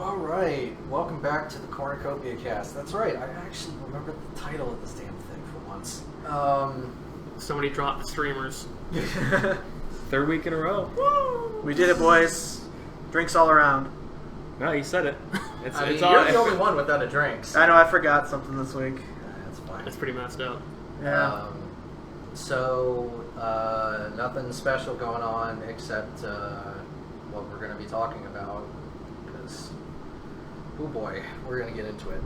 Alright, welcome back to the Cornucopia cast. That's right, I actually remembered the title of this damn thing for once. Somebody dropped the streamers. Third week in a row. Woo! We did it, boys. Drinks all around. No, you said it. It's you're the only one without a drink. So. I know, I forgot something this week. That's fine. That's pretty messed up. Yeah. Nothing special going on except what we're going to be talking about. Because, oh boy, we're going to get into it.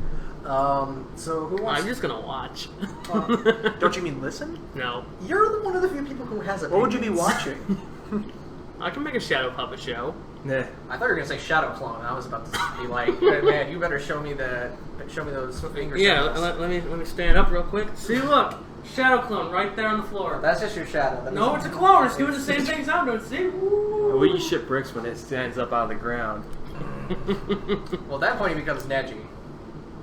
So who wants I'm just going to watch. Don't you mean listen? No. You're one of the few people who has opinions. What would you be watching? I can make a shadow puppet show. Nah. I thought you were gonna say Shadow Clone. I was about to be like, man, you better show me those finger Yeah, signals. let me stand up real quick. See, look, shadow clone right there on the floor. That's just your shadow. That No, it's a clone. It's doing the same things I'm doing. See? Well, you ship bricks when it stands up out of the ground. Well, at that point, he becomes Neji.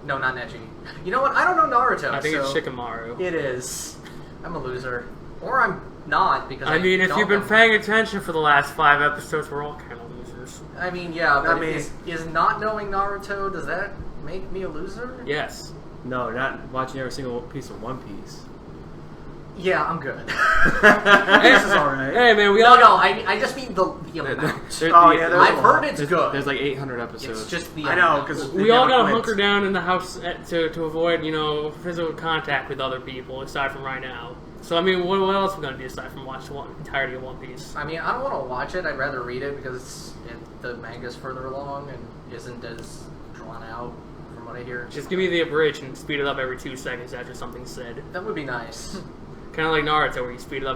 No, not Neji. You know what? I don't know Naruto. I think so it's Shikamaru. It is. I'm a loser, or I'm not because I mean, if don't you've been know. paying attention for the last 5 episodes, we're all kind of losers. I mean, yeah, but I mean- is not knowing Naruto, does that make me a loser? Yes. No, not watching every single piece of One Piece. Yeah, I'm good. This is alright. Hey, man, we No, all no, I just mean the amount. Oh, yeah, there's I've heard it's good. There's like 800 episodes. It's just the I know, amount. because We all gotta hunker down in the house to avoid, physical contact with other people, aside from right now. So, I mean, what else are we gonna do aside from watch the entirety of One Piece? I mean, I don't want to watch it. I'd rather read it because the manga's further along and isn't as drawn out from what I hear. Just give me the abridged and speed it up every 2 seconds after something's said. That would be nice. Kind of like Naruto, where you speed it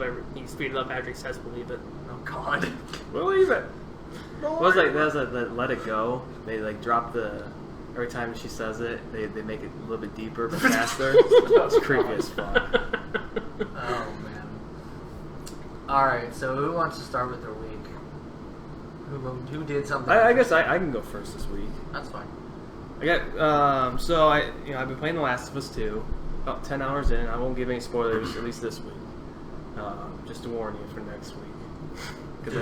up after he says believe it. Oh God. Believe it. That was like Let It Go. They like drop the every time she says it, they make it a little bit deeper, but faster. It's creepy as fuck. Oh man. All right. So who wants to start with their week? Who did something? I guess I can go first this week. That's fine. I got so I've been playing The Last of Us 2. About 10 hours in. I won't give any spoilers, at least this week. Just to warn you for next week.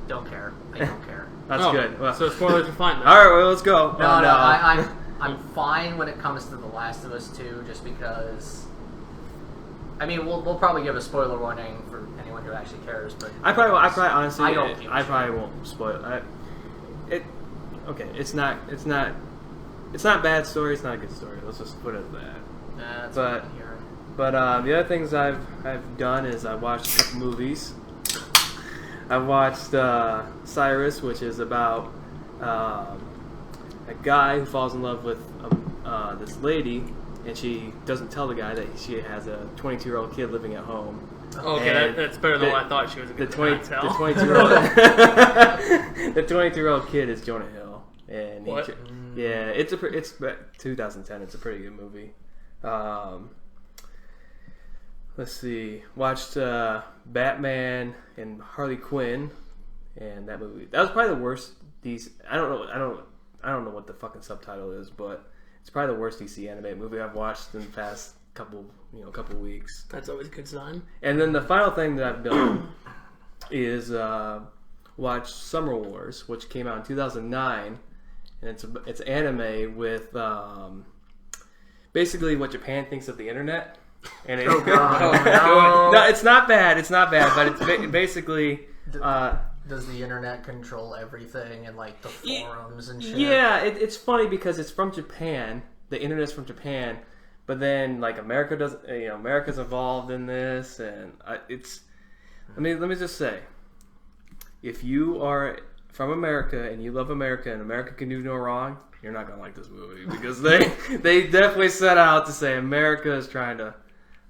Don't care. I don't care. That's good. Well, So spoilers are fine then. all right, well, let's go. No, I'm fine when it comes to The Last of Us 2, just because. I mean, we'll probably give a spoiler warning for anyone who actually cares, but I probably honestly, I don't give a I shit. probably won't spoil it. Okay, it's not a bad story. It's not a good story. Let's just put it at that. That's But- what I'm hearing. But the other things I've done is I watched a couple movies. I watched Cyrus, which is about a guy who falls in love with this lady, and she doesn't tell the guy that she has a 22-year-old kid living at home. Okay, And that's better than the- what I thought she was The going to 22-year-old the 22-year-old kid is Jonah Hill, and What? it's 2010. It's a pretty good movie. Let's see. Watched Batman and Harley Quinn, and that movie. That was probably the worst. I don't know what the fucking subtitle is, but it's probably the worst DC animated movie I've watched in the past couple weeks. That's always a good sign. And then the final thing that I've done is watch Summer Wars, which came out in 2009, and it's anime with basically what Japan thinks of the internet. And it, Oh, God. no, it's not bad. It's not bad, but it's basically. Does the internet control everything and like the forums and shit? Yeah, it's funny because it's from Japan. The internet's from Japan, but then like America does. America's involved in this, and it's. I mean, let me just say, if you are from America and you love America and America can do no wrong, you're not gonna like this movie because they definitely set out to say America is trying to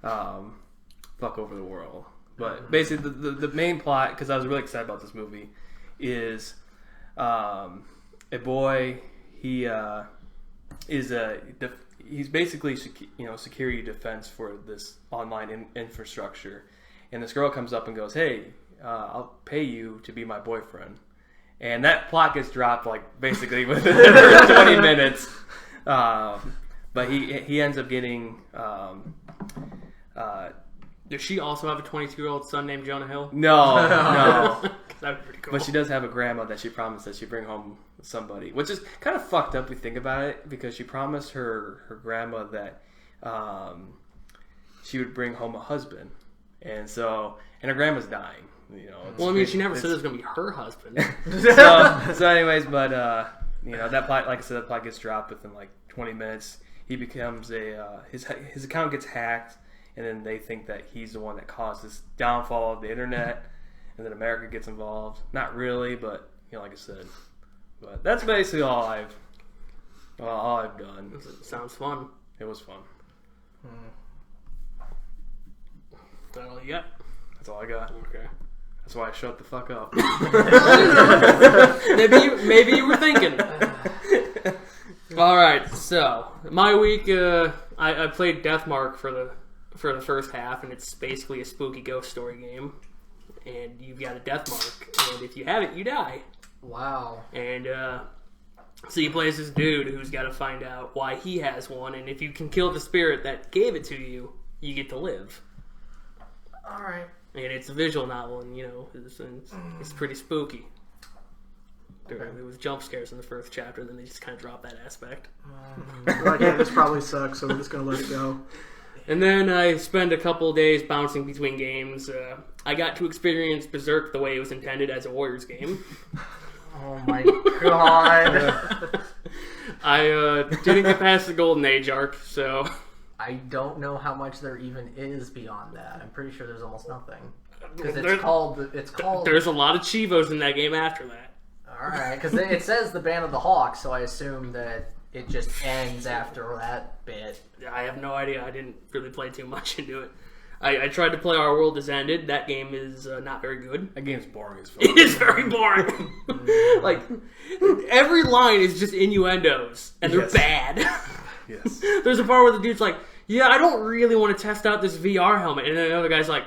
fuck over the world. But basically, the main plot, because I was really excited about this movie, is a boy. He's basically security defense for this online infrastructure, and this girl comes up and goes, "Hey, I'll pay you to be my boyfriend." And that plot gets dropped like basically within 20 minutes. But he ends up getting Does she also have a 22-year-old son named Jonah Hill? No. That'd be pretty cool. But she does have a grandma that she promised that she'd bring home somebody, which is kind of fucked up if you think about it, because she promised her grandma that she would bring home a husband, and her grandma's dying. Well, I mean, she never said it was going to be her husband. so anyways, but that plot, like I said, that plot gets dropped within like 20 minutes. He becomes his account gets hacked, and then they think that he's the one that caused this downfall of the internet, and then America gets involved. Not really, but like I said, but that's basically all I've done. Sounds fun. It was fun. Is that all you got? That's all I got. Okay. That's why I shut the fuck up. maybe you were thinking. All right, so my week, I played Deathmark for the first half, and it's basically a spooky ghost story game. And you've got a Deathmark, and if you have it, you die. Wow. And so you play as this dude who's got to find out why he has one, and if you can kill the spirit that gave it to you, you get to live. All right. And it's a visual novel, and it's pretty spooky. There was jump scares in the first chapter, then they just kind of dropped that aspect. Like, hey, this probably sucks, so we're just going to let it go. And then I spent a couple of days bouncing between games. I got to experience Berserk the way it was intended as a Warriors game. Oh my god. I didn't get past the Golden Age arc, so... I don't know how much there even is beyond that. I'm pretty sure there's almost nothing. Because There's- it's called... There's a lot of Chivos in that game after that. Alright, because it says the Band of the Hawk, so I assume that it just ends after that bit. I have no idea. I didn't really play too much into it. I tried to play Our World Has Ended. That game is not very good. That game's boring as fuck. It is very boring. Like, every line is just innuendos, and they're Yes. bad. Yes. There's a part where the dude's like, yeah, I don't really want to test out this VR helmet. And then the other guy's like,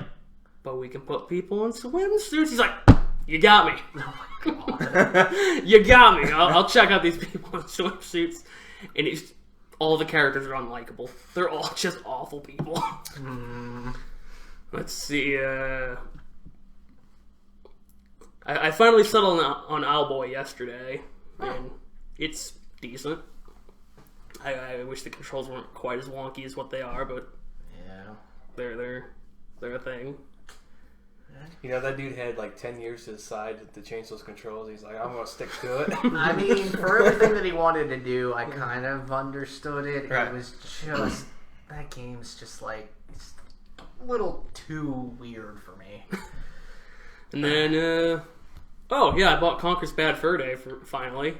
but we can put people in swimsuits. He's like, you got me. Oh my god. You got me. I'll check out these people in swimsuits. And all the characters are unlikable. They're all just awful people. Let's see. I finally settled on Owlboy yesterday. And it's decent. I wish the controls weren't quite as wonky as what they are, but Yeah. they're a thing. That dude had like 10 years to decide to change those controls. He's like, I'm going to stick to it. I mean, for everything that he wanted to do, I kind of understood it. Right. It was just... That game's just like... It's a little too weird for me. And then, I bought Conker's Bad Fur Day finally.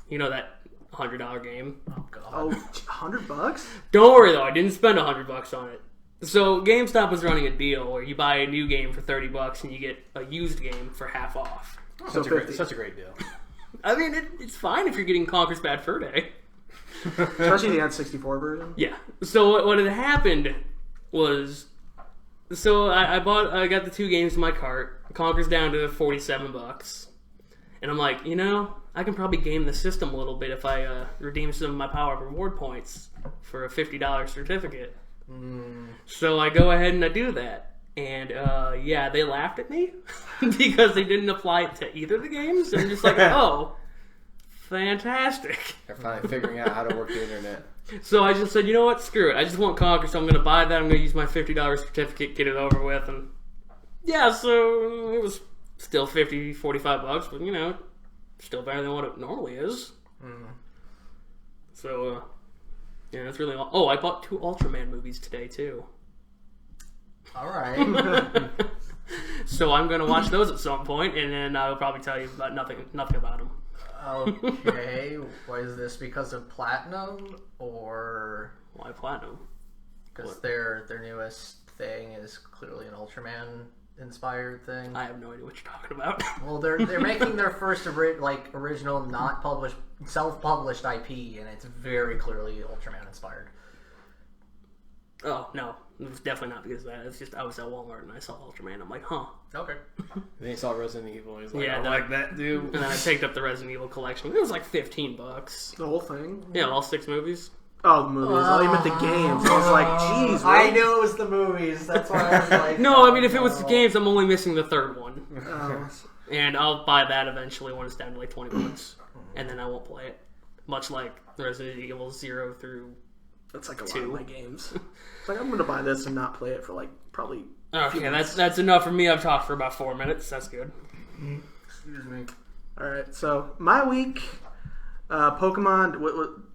That $100 game. Oh god. Oh, $100? Don't worry though, I didn't spend $100 on it. So GameStop was running a deal where you buy a new game for $30 and you get a used game for half off. So 50. Such a great deal. I mean, it's fine if you're getting Conker's Bad Fur Day. Especially the N64 version. Yeah. So what had happened was, I got the two games in my cart. Conker's down to $47, and I'm like, I can probably game the system a little bit if I redeem some of my Power Up reward points for a $50 certificate. So I go ahead and I do that. And they laughed at me because they didn't apply it to either of the games. And I'm just like, oh, fantastic. They're finally figuring out how to work the internet. So I just said, you know what, screw it. I just want Conker, so I'm going to buy that. I'm going to use my $50 certificate, get it over with. And yeah, so it was still $45, but still better than what it normally is. So, that's really all. Oh, I bought 2 Ultraman movies today, too. Alright. So I'm going to watch those at some point, and then I'll probably tell you about nothing about them. Okay. Was this because of Platinum, or... Why Platinum? Because their newest thing is clearly an Ultraman-inspired thing? I have no idea what you're talking about. Well, they're making their first original, not published, self-published IP, and it's very clearly Ultraman inspired. Oh, no. It was definitely not because of that. It's just I was at Walmart and I saw Ultraman. I'm like, huh. Okay. And then he saw Resident Evil. He's like, Yeah, I that- like that, dude. And then I picked up the Resident Evil collection. It was like $15. The whole thing? Yeah, all 6 movies. Oh, the movies. Oh, you meant the games. I was like, jeez. I knew it was the movies. That's why I was like... No, I mean, if it was the games, I'm only missing the third one. Oh. And I'll buy that eventually when it's down to like $20. And then I won't play it. Much like Resident Evil 0 through... That's like a lot of my games. It's like, I'm going to buy this and not play it for like probably... Okay, that's enough for me. I've talked for about 4 minutes. That's good. Excuse me. Alright, so my week... Pokemon...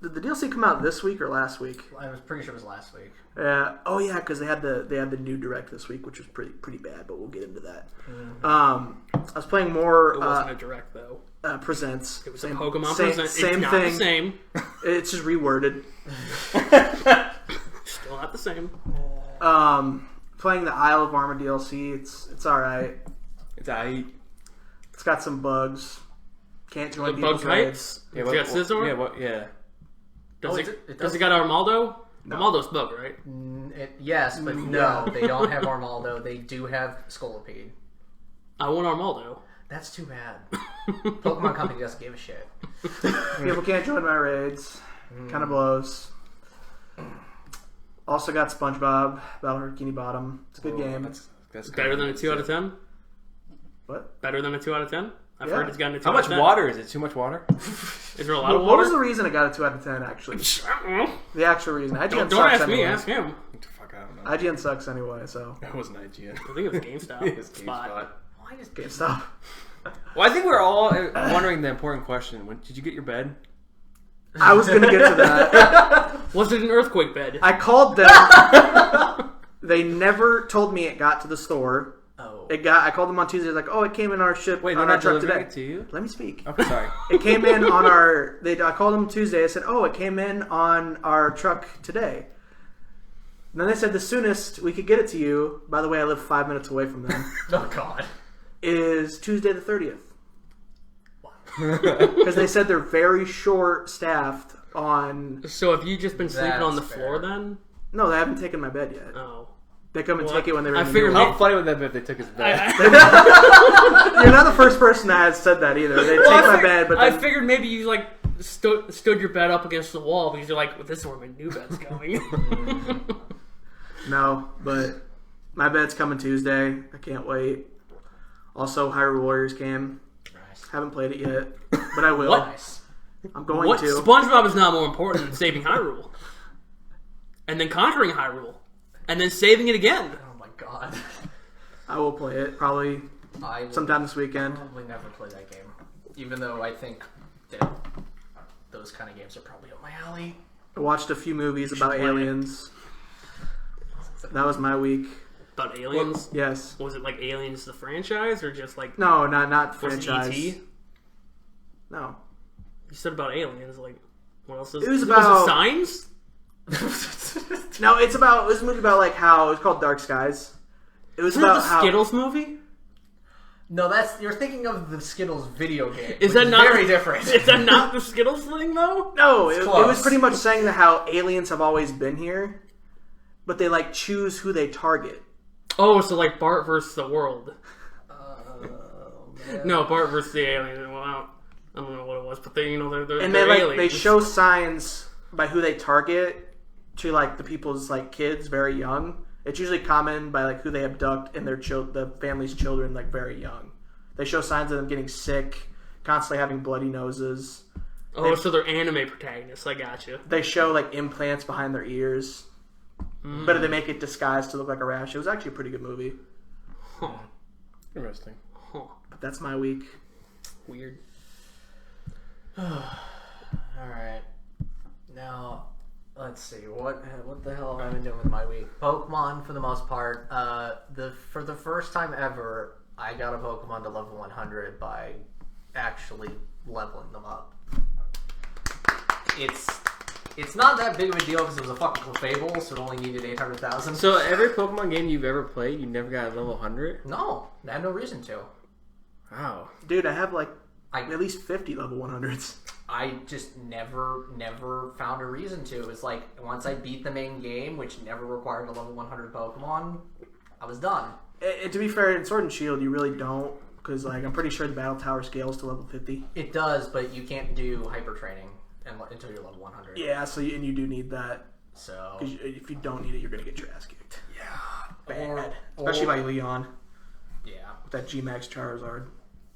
did the DLC come out this week or last week? I was pretty sure it was last week. Yeah. Oh yeah, because they had the new direct this week, which was pretty bad, but we'll get into that. I was playing more. It wasn't a direct though. Presents. It was a Pokemon Present. Same it's not thing. The same. It's just reworded. Still not the same. Playing the Isle of Armor DLC. It's all right. It's aight. It's got some bugs. Can't join Like bug people's raids. types. It's got Scizor. Yeah. Does it got Armaldo? No. Armaldo's bug, right? Yes, but no, they don't have Armaldo. They do have Scolipede. I want Armaldo. That's too bad. Pokemon Company doesn't give a shit. People can't join my raids. Kind of blows. Also got SpongeBob, Battle Bikini Bottom. It's a good game. That's Better than a 2 out of 10? What? Better than a 2 out of 10? I've Yeah. heard it's gotten a 2 How out much of 10. water is it? Too much water? Is there a lot of What water? was the reason it got a 2 out of 10, actually? I don't know. The actual reason. IGN Don't sucks ask me, anyway. ask him. Fuck, I don't know. IGN sucks anyway, so. That wasn't IGN. I think it was GameStop. It's Spot. GameSpot. Why does GameStop. Well, I think we're all wondering the important question. Did you get your bed? I was going to get to that. Was it an earthquake bed? I called them. They never told me it got to the store. Oh. I called them on Tuesday. Like, oh, it came in our ship. Wait, on they're our not truck delivering today. it to you? Let me speak. Okay, sorry. It came in on our. I called them Tuesday. I said, oh, it came in on our truck today. And then they said the soonest we could get it to you. By the way, I live 5 minutes away from them. Oh God. Is Tuesday the 30th. Because they said they're very short staffed on. So have you just been sleeping That's on the fair. floor then? No, they haven't taken my bed yet. Oh. They come and Well, take it when they're I in the figured new How one. funny would that be if they took his bed? You're not the first person that has said that either. They take my bed, but I then, figured maybe you like stood your bed up against the wall because you're like, well, this is where my new bed's going. no. But my bed's coming Tuesday. I can't wait. Also, Hyrule Warriors game. Nice. Haven't played it yet, but I will. What? Nice. I'm going What? to. SpongeBob is not more important than saving Hyrule, and then conquering Hyrule, and then saving it again. Oh my God. I will play it probably I will sometime this weekend. probably never play that game, even though I think that those kind of games are probably up my alley. I watched a few movies about play it. aliens. That was my week. About aliens. Yes. Was it like Aliens the franchise or just like No, not was it franchise. E.T.? No. You said about aliens. Like what else? It was it about- signs. No, it was a movie about like how it was called Dark Skies. It was Isn't that about the how Skittles movie? No, you're thinking of the Skittles video game. Is which that not very different? Is that not the Skittles thing though? No, it was close. pretty much saying that how aliens have always been here, but they like choose who they target. Oh, so like Bart versus the world. Man. No, Bart versus the alien. Well, I don't know what it was, but they, they're And they're they aliens. they show signs by who they target to like the people's like kids very young. It's usually common by like who they abduct and the family's children like very young. They show signs of them getting sick, constantly having bloody noses. Oh, so they're anime protagonists. I gotcha. They show like implants behind their ears, but they make it disguised to look like a rash. It was actually a pretty good movie. Huh. Interesting. Huh. But that's my week. Weird. Alright. Now, let's see. What the hell have I been doing with my week? Pokemon, for the most part. For the first time ever, I got a Pokemon to level 100 by actually leveling them up. It's not that big of a deal because it was a fucking Fable, so it only needed 800,000. So every Pokemon game you've ever played, you never got a level 100? No, I had no reason to. Wow. Dude, I have like at least 50 level 100s. I just never found a reason to. It's like, once I beat the main game, which never required a level 100 Pokemon, I was done. To be fair, in Sword and Shield, you really don't, because like I'm pretty sure the Battle Tower scales to level 50. It does, but you can't do hyper training. until you're level 100. Yeah, and you do need that. So Because if you don't need it, you're going to get your ass kicked. yeah, Bad. Especially by Leon. Yeah. With that G-Max Charizard.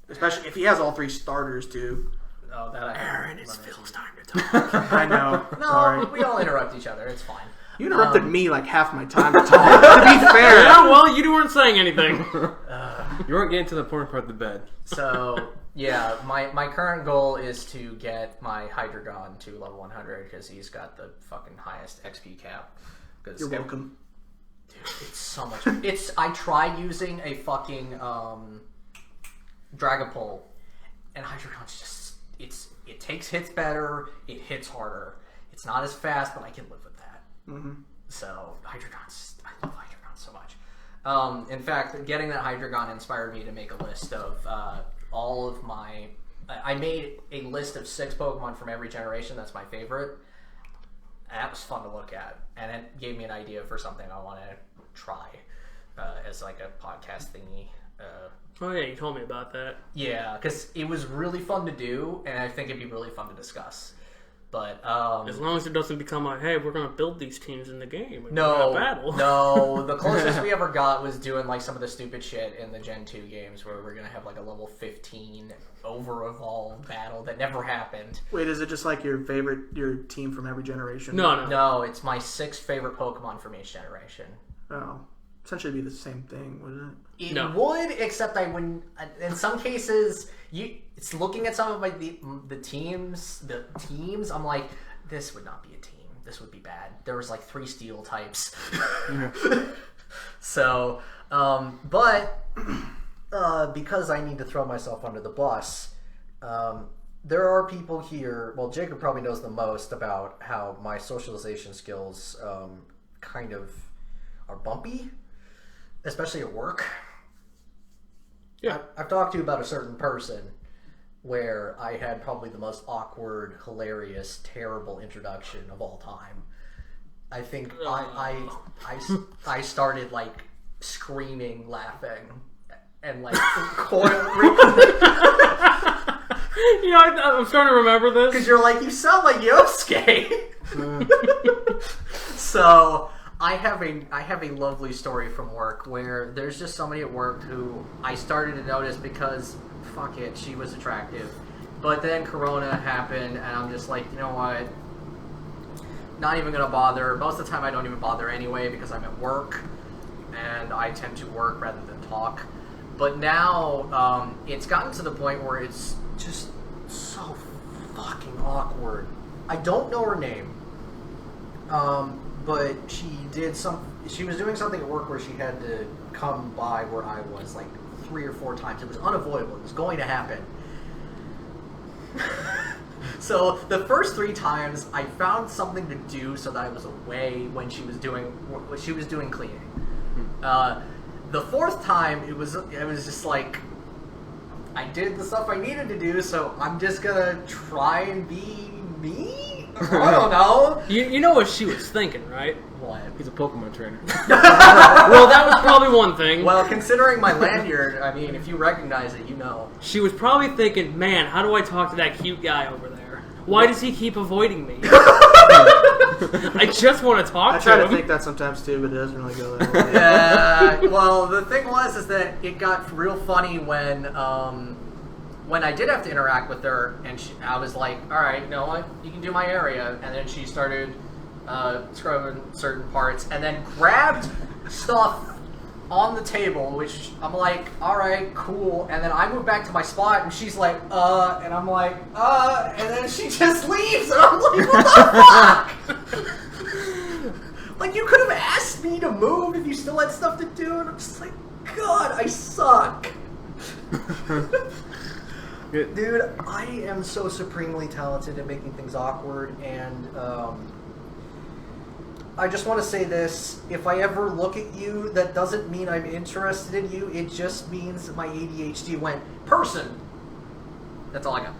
Especially if he has all 3 starters, too. Oh, that Aaron, it's Phil's time to talk. I know. No, Sorry. we all interrupt each other. It's fine. You interrupted me like half my time to talk. To be fair. Yeah, well, you weren't saying anything. You weren't getting to the important part of the bed. So, yeah, my current goal is to get my Hydreigon to level 100 because he's got the fucking highest XP cap. You're welcome. Dude, it's so much. I tried using a fucking Dragapult, and Hydreigon's just it takes hits better, it hits harder. It's not as fast, but I can live with that. Mm-hmm. So I love Hydreigon so much. In fact, getting that Hydreigon inspired me to make a list of all of my. I made a list of 6 Pokemon from every generation. That's my favorite. And that was fun to look at, and it gave me an idea for something I want to try as like a podcast thingy. Oh yeah, you told me about that. Yeah, because it was really fun to do, and I think it'd be really fun to discuss. But as long as it doesn't become like, hey, we're gonna build these teams in the game. And no, battle. No. The closest we ever got was doing like some of the stupid shit in the Gen 2 games, where we're gonna have like a level 15 over-evolved battle that never happened. Wait, is it just like your team from every generation? No, it's my 6 favorite Pokemon from each generation. Oh, essentially be the same thing, wouldn't it? It would, except I wouldn't. In some cases, it's looking at some of the teams. I'm like, this would not be a team. This would be bad. There was like 3 steel types. So, but because I need to throw myself under the bus, there are people here. Well, Jacob probably knows the most about how my socialization skills kind of are bumpy, especially at work. Yeah. I've talked to you about a certain person where I had probably the most awkward, hilarious, terrible introduction of all time. I think I started like screaming, laughing, and like You know, I'm starting to remember this because you're like, you sound like Yosuke. So I have a lovely story from work where there's just somebody at work who I started to notice because, fuck it, she was attractive. But then Corona happened, and I'm just like, you know what? Not even gonna bother. Most of the time I don't even bother anyway because I'm at work, and I tend to work rather than talk. But now, it's gotten to the point where it's just so fucking awkward. I don't know her name. But she was doing something at work where she had to come by where I was like 3 or 4 times. It was unavoidable. It was going to happen. So the first 3 times I found something to do so that I was away when she was doing cleaning. The 4th time it was just like I did the stuff I needed to do, so I'm just gonna try and be me. I don't know. You know what she was thinking, right? What? He's a Pokemon trainer. Well, that was probably one thing. Well, considering my lanyard, I mean, if you recognize it, you know. She was probably thinking, man, how do I talk to that cute guy over there? Why does he keep avoiding me? I just want to talk to him. I try to think that sometimes too, but it doesn't really go that way. Yeah. Well, the thing is that it got real funny when I did have to interact with her, and I was like, all right, you know what? You can do my area. And then she started scrubbing certain parts, and then grabbed stuff on the table, which I'm like, all right, cool. And then I move back to my spot, and she's like, and I'm like, and then she just leaves, and I'm like, what the fuck? Like, you could have asked me to move if you still had stuff to do, and I'm just like, God, I suck. Dude, I am so supremely talented at making things awkward, and I just want to say this. If I ever look at you, that doesn't mean I'm interested in you. It just means that my ADHD went, person. That's all I got.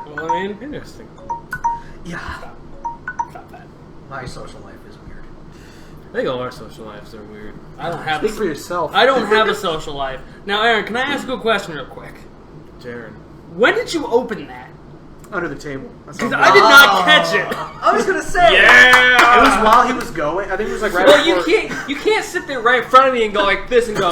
Well, I mean, interesting. Yeah. Stop that. My social life is weird. I think all our social lives are weird. I don't have Speak for yourself. I don't have a social life. Now, Aaron, can I ask you a question real quick? Jaren. When did you open that? Under the table. Because I did not catch it. I was gonna say. Yeah. It was while he was going. I think it was like right Well, before. you can't sit there right in front of me and go like this and go.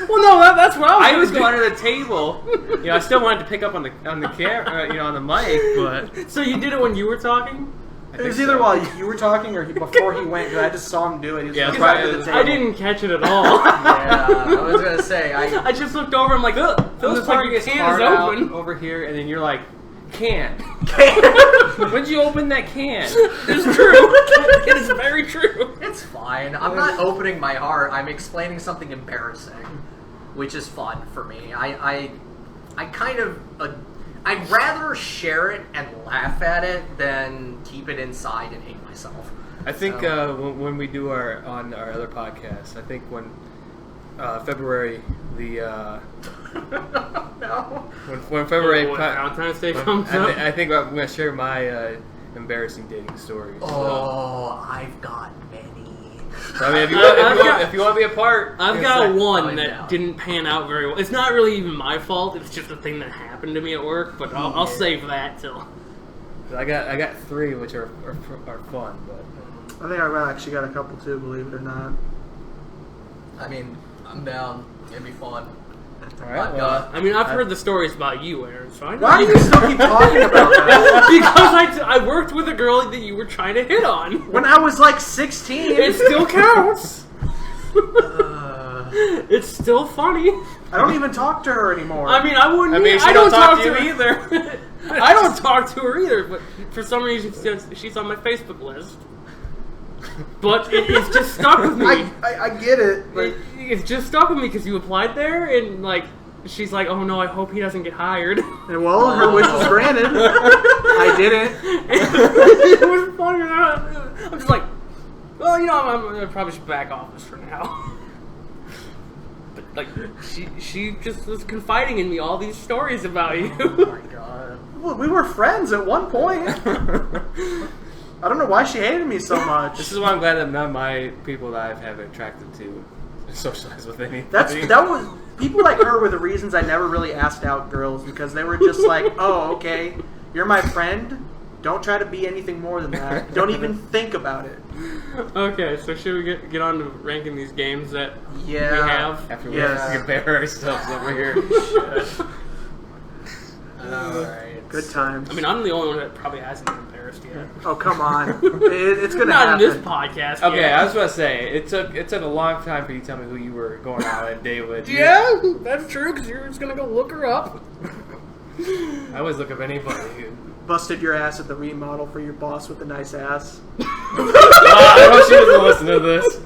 Well, no, that's what I I was was going under the table. You know, I still wanted to pick up on the camera, on the mic, but So you did it when you were talking? It was either while you were talking or before he went. Because I just saw him do it. He was Yeah, like, right under the table. I didn't catch it at all. Yeah, I was gonna say. I just looked over. I'm like, ugh, I'm those just like, can is can open. over here, and then you're like, can. When'd you open that can? It's true. It is very true. It's fine. I'm not opening my heart. I'm explaining something embarrassing, which is fun for me. I kind of. I'd rather share it and laugh at it than keep it inside and hate myself. I think when we do on our other podcast, I think when February No. when February When Valentine's Day comes up. I think I'm going to share my embarrassing dating stories. Oh, I've got many. So, I mean, if you want to be a part, I've It's got like one going that down. didn't pan out very well. It's not really even my fault. It's just a thing that happened to me at work. But I'll save that till. I got 3 which are fun, but I think I actually got a couple too. Believe it or not. I mean, I'm down. It'd be fun. all right. Well, I mean, I've heard the stories about you, Aaron. So I know. Why do you still keep talking about that? Because I worked with a girl that you were trying to hit on. When I was like 16. It still counts. It's still funny. I don't even talk to her anymore. I mean, I wouldn't. I mean, she I don't don't talk talk to to her you either. I don't talk to her either. But for some reason, she's on my Facebook list. But it's just stuck with me. I get it. But It's just stuck with me because you applied there, and like she's like, "Oh no, I hope he doesn't get hired." and well, her wish was granted. I didn't. It was funny. I'm just like, well, you know, I probably should back off this for now. But like, she just was confiding in me all these stories about you. Oh my god. Well, we were friends at one point. I don't know why she hated me so much. this is why I'm glad that none of my people that I've have attracted to socialize with anybody. That was people like her were the reasons I never really asked out girls because they were just like, oh, okay, you're my friend. Don't try to be anything more than that. Don't even think about it. Okay, so should we get on to ranking these games that we Yeah. have? After we Yes. compare ourselves over here. Alright. Good times. I mean, I'm the only one that probably hasn't been embarrassed yet. Oh, come on. It's gonna Not happen. in this podcast. Okay, yet. I was about to say it took a long time for you to tell me who you were going out on a date with. Yeah, that's true. Because you're just gonna go look her up. I always look up anybody. Busted your ass at the remodel for your boss with a nice ass. I hope she doesn't listen to this.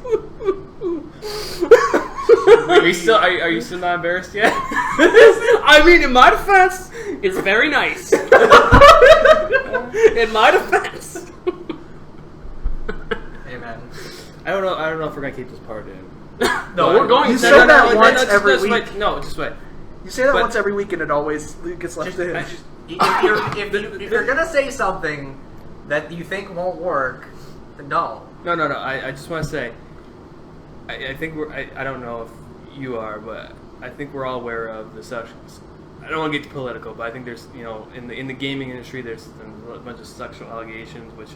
Are you still not embarrassed yet? I mean, in my defense, it's very nice. In my defense. Amen. I don't know if we're gonna keep this part in. No, we're going You to. say that once every just week. wait. No, just wait. You say that But- once every week and it always gets left in. If you're gonna say something that you think won't work, then no. No. I just want to say, I think I don't know if you are, but I think we're all aware of the sexuals. I don't want to get too political, but I think there's, in the gaming industry, there's a bunch of sexual allegations, which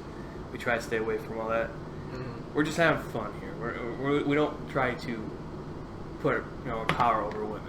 we try to stay away from all that. Mm-hmm. We're just having fun here. We don't try to put power over women.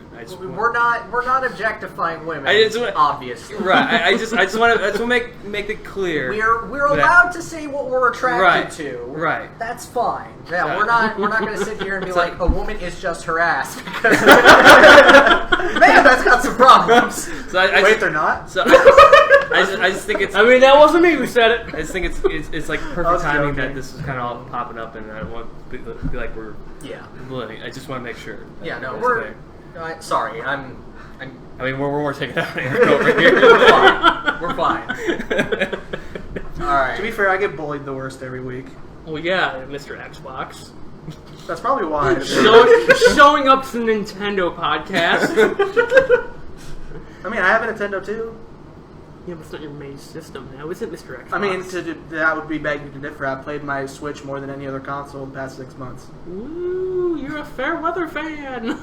We're not objectifying women. I just wanna- obviously. Right. I just want to make it clear. We're allowed to say what we're attracted to. Right. That's fine. Yeah, So- we're not going to sit here and be So- like a woman is just her ass because man, that's got some problems. So I Wait, just, they're not? so I just think it's. I mean, that wasn't me who said it. I just think it's like I perfect was timing joking. that this is kind of all popping up, and I don't want to be like we're. Yeah. I just want to make sure. Yeah. No, that's we're. okay. Sorry, I'm. I mean, we're taking out Eric over here. We're fine. We're fine. All right. To be fair, I get bullied the worst every week. Well, yeah, Mr. Xbox. That's probably why. Showing up to the Nintendo podcast. I mean, I have a Nintendo too. Yeah, but it's not your main system now, is it, Mr. Xbox? I mean, that would be begging to differ. I've played my Switch more than any other console in the past 6 months. Ooh, you're a fair weather fan.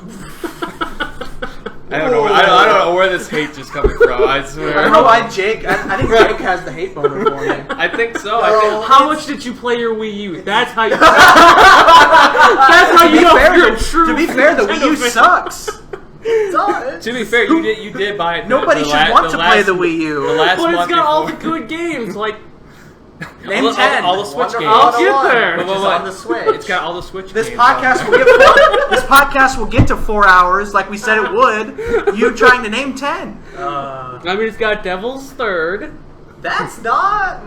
I don't know. I don't know where this hate is coming from. I swear. I don't know why Jake. I think Jake has the hate boner for me. I think so. No. How much did you play your Wii U? That's how you. That's how you know if you're a true. To be fair, the Wii U sucks. To be fair, you did buy it. Nobody should want to play the Wii U. The last But it's month got all the before. good games, like Name 10. All the Switch games. I'll get there. Which is on the Switch. It's got all the Switch This games. podcast will get to 4 hours, like we said it would. You trying to name 10? I mean, it's got Devil's Third. That's not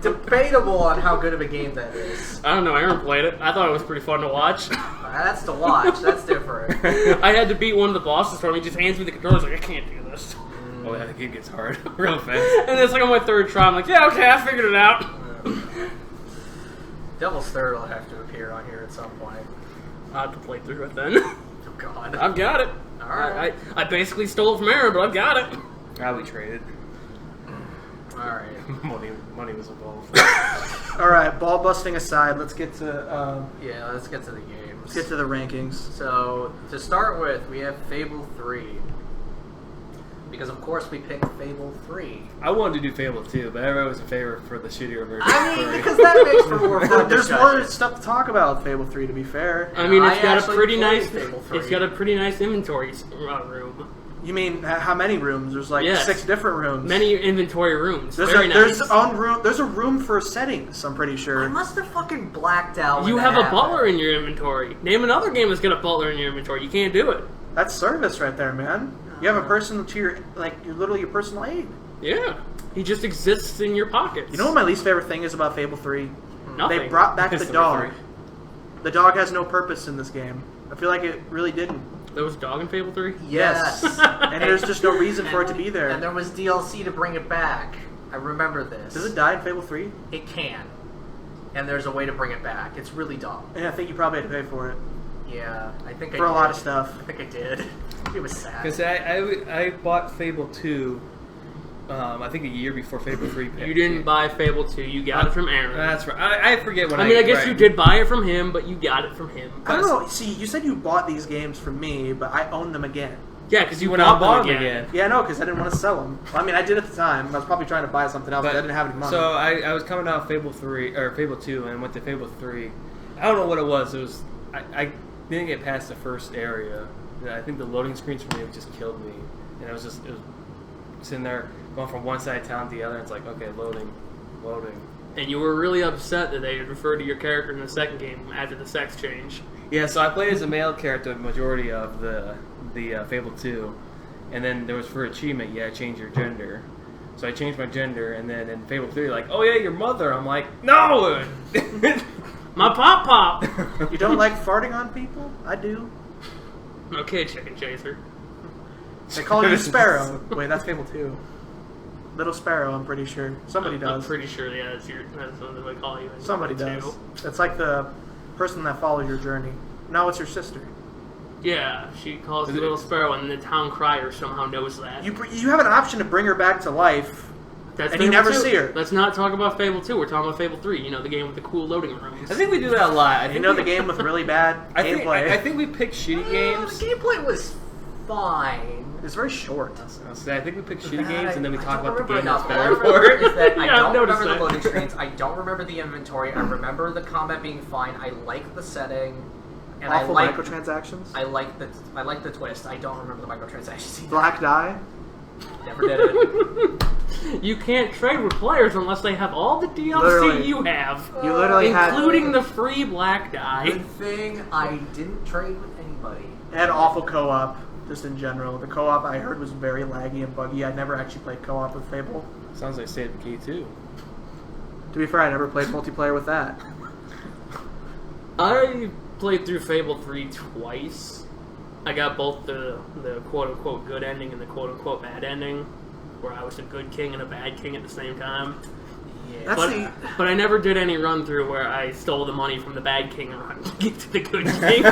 debatable on how good of a game that is. I don't know. I never played it. I thought it was pretty fun to watch. That's to watch. That's different. I had to beat one of the bosses for me. He just hands me the controller. Like, I can't do this. Oh yeah, the game gets hard real fast. And it's like on my third try. I'm like, yeah, okay, I figured it out. Devil's Third will have to appear on here at some point. I'll have to play through it then. Oh God. I've got it. All right. I basically stole it from Aaron, but I've got it. We traded. All right. Money was involved. All right, ball busting aside, let's get to Yeah, let's get to the games. let's get to the rankings. So, to start with, we have Fable 3. Because, of course, we picked Fable 3. I wanted to do Fable 2, but everyone was in favor for the shittier version. I mean, because that makes for more fun There's discussion. more stuff to talk about with Fable 3, to be fair. I mean, it's I got a actually pretty played nice. Fable 3. It's got a pretty nice inventory room. You mean how many rooms? There's like Yes. 6 different rooms. Many inventory rooms. There's Very nice. there's a room for settings. I'm pretty I sure. must have fucking blacked out when You that have a happened. butler in your inventory. Name another game that's got a butler in your inventory. You can't do it. That's service right there, man. You have a person to your you're literally your personal aide. Yeah. He just exists in your pockets. You know what my least favorite thing is about Fable 3? Nothing. They brought back the Number dog. 3. The dog has no purpose in this game. I feel like it really didn't. There was a dog in Fable 3? Yes. And there's just no reason for it to be there. And there was DLC to bring it back. I remember this. Does it die in Fable 3? It can. And there's a way to bring it back. It's really dumb. Yeah, I think you probably had to pay for it. Yeah, I think I For a did. lot of stuff. I think I did. It was sad. Because I bought Fable 2, I think a year before Fable 3. You didn't buy Fable 2. You got it from Aaron. That's right. I forget when I mean, I guess right. you did buy it from him, but you got it from him. I don't know. See, you said you bought these games from me, but I own them again. Yeah, because you Went out bought and them bought them again. again. Yeah, no, because I didn't want to sell them. Well, I mean, I did at the time. I was probably trying to buy something else, but I didn't have any money. So I was coming out of Fable 3 or Fable 2 and went to Fable 3. I don't know what it was. It was I didn't get past the first area. I think the loading screens for me just killed me, and it was sitting there going from one side of town to the other. And it's like, okay, loading. And you were really upset that they referred to your character in the second game after the sex change. Yeah, so I played as a male character the majority of the Fable 2, and then there was for achievement, change your gender. So I changed my gender, and then in Fable 3, like, oh yeah, your mother. I'm like, no! My pop! You don't like farting on people? I do. Okay, Chicken Chaser. They call you Sparrow. Wait, that's Fable 2. Little Sparrow, I'm pretty sure. Somebody I'm does. pretty sure, yeah, that's what they call you. in Somebody Fable does. 2. It's like the person that followed your journey. No, it's your sister. Yeah, she calls you Little Sparrow, and the town crier somehow knows that. You have an option to bring her back to life, That's and you Fable never 2. see her. Let's not talk about Fable 2. We're talking about Fable 3. You know, the game with the cool loading rooms. I think we do that a lot. I You think know the game with really bad gameplay. I think we pick shitty games. The gameplay was fine. It's very short. I think we pick shitty games and then we talk I about the don't game that's remember better enough. All I for remember is that I Yeah, I've don't noticed remember the that. loading screens. I don't remember the inventory. I remember the combat being fine. I like the setting, and Awful I like microtransactions. I like the twist. I don't remember the microtransactions either. Black Die. Never did it. You can't trade with players unless they have all the DLC Literally. you have, You literally including the free black die. Good thing I didn't trade with anybody. had awful co-op. Just in general, the co-op I heard was very laggy and buggy. I never actually played co-op with Fable. Sounds like State of Decay 2. To be fair, I never played multiplayer with that. I played through Fable 3 twice. I got both the quote-unquote good ending and the quote-unquote bad ending, where I was a good king and a bad king at the same time. Yeah. That's But I never did any run-through where I stole the money from the bad king run to get to the good king.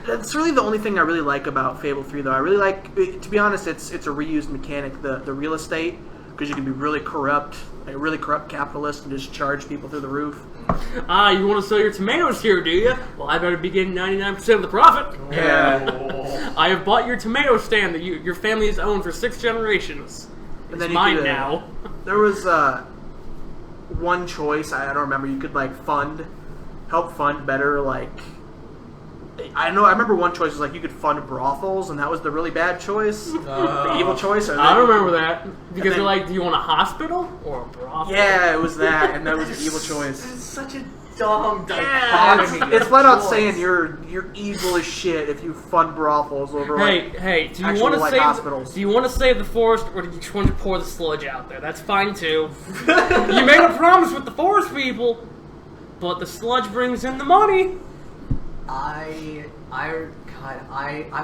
That's really the only thing I really like about Fable 3, though. I really like, to be honest, it's a reused mechanic, the real estate, because you can be really corrupt, like a really corrupt capitalist, and just charge people through the roof. Ah, you want to sell your tomatoes here, do you? Well, I better be getting 99% of the profit. Yeah. I have bought your tomato stand that your family has owned for 6 generations. And It's then you mine could, now. There was one choice, I don't remember, you could like help fund better, like, I remember one choice was like you could fund brothels, and that was the really bad choice, the evil choice. I remember that. Because then- they're like, do you want a hospital or a brothel? Yeah, it was that, and that was the evil choice. It's such a dumb Yeah, dichotomy. it's flat out Choice. saying you're evil as shit if you fund brothels over like Hey, do you actual, want to like, save? hospitals. Do you want to save the forest, or do you just want to pour the sludge out there? That's fine too. You made a promise with the forest people, but the sludge brings in the money. I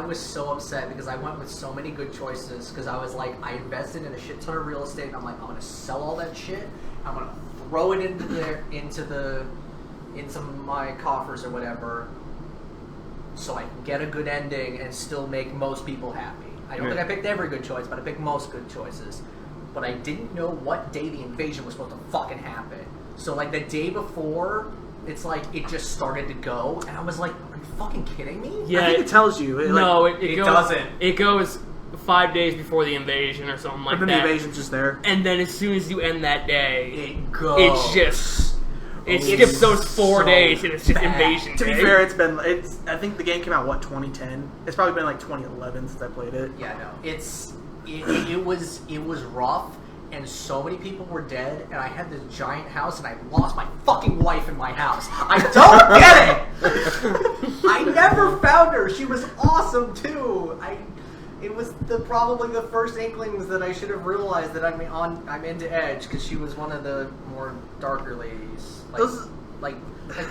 was so upset because I went with so many good choices because I was like, I invested in a shit ton of real estate and I'm like, I'm gonna sell all that shit. I'm gonna throw it into my coffers or whatever, so I can get a good ending and still make most people happy. I don't think I picked every good choice, but I picked most good choices. But I didn't know what day the invasion was supposed to fucking happen. So like the day before, it's like it just started to go, and I was like, "Are you fucking kidding me?" Yeah, I think it tells you. It, no, like, it it goes, doesn't. It goes 5 days before the invasion or something like but then that. the invasion's just there. And then as soon as you end that day, It goes. it's just it It's skips those 4 so days and it's just bad. invasion. To be day. fair, I think the game came out 2010. It's probably been like 2011 since I played it. Yeah, no, it was rough, and so many people were dead, and I had this giant house, and I lost my fucking wife in my house. I don't get it. I never found her. She was awesome too. It was probably the first inklings that I should have realized that I'm into Edge, because she was one of the more darker ladies, like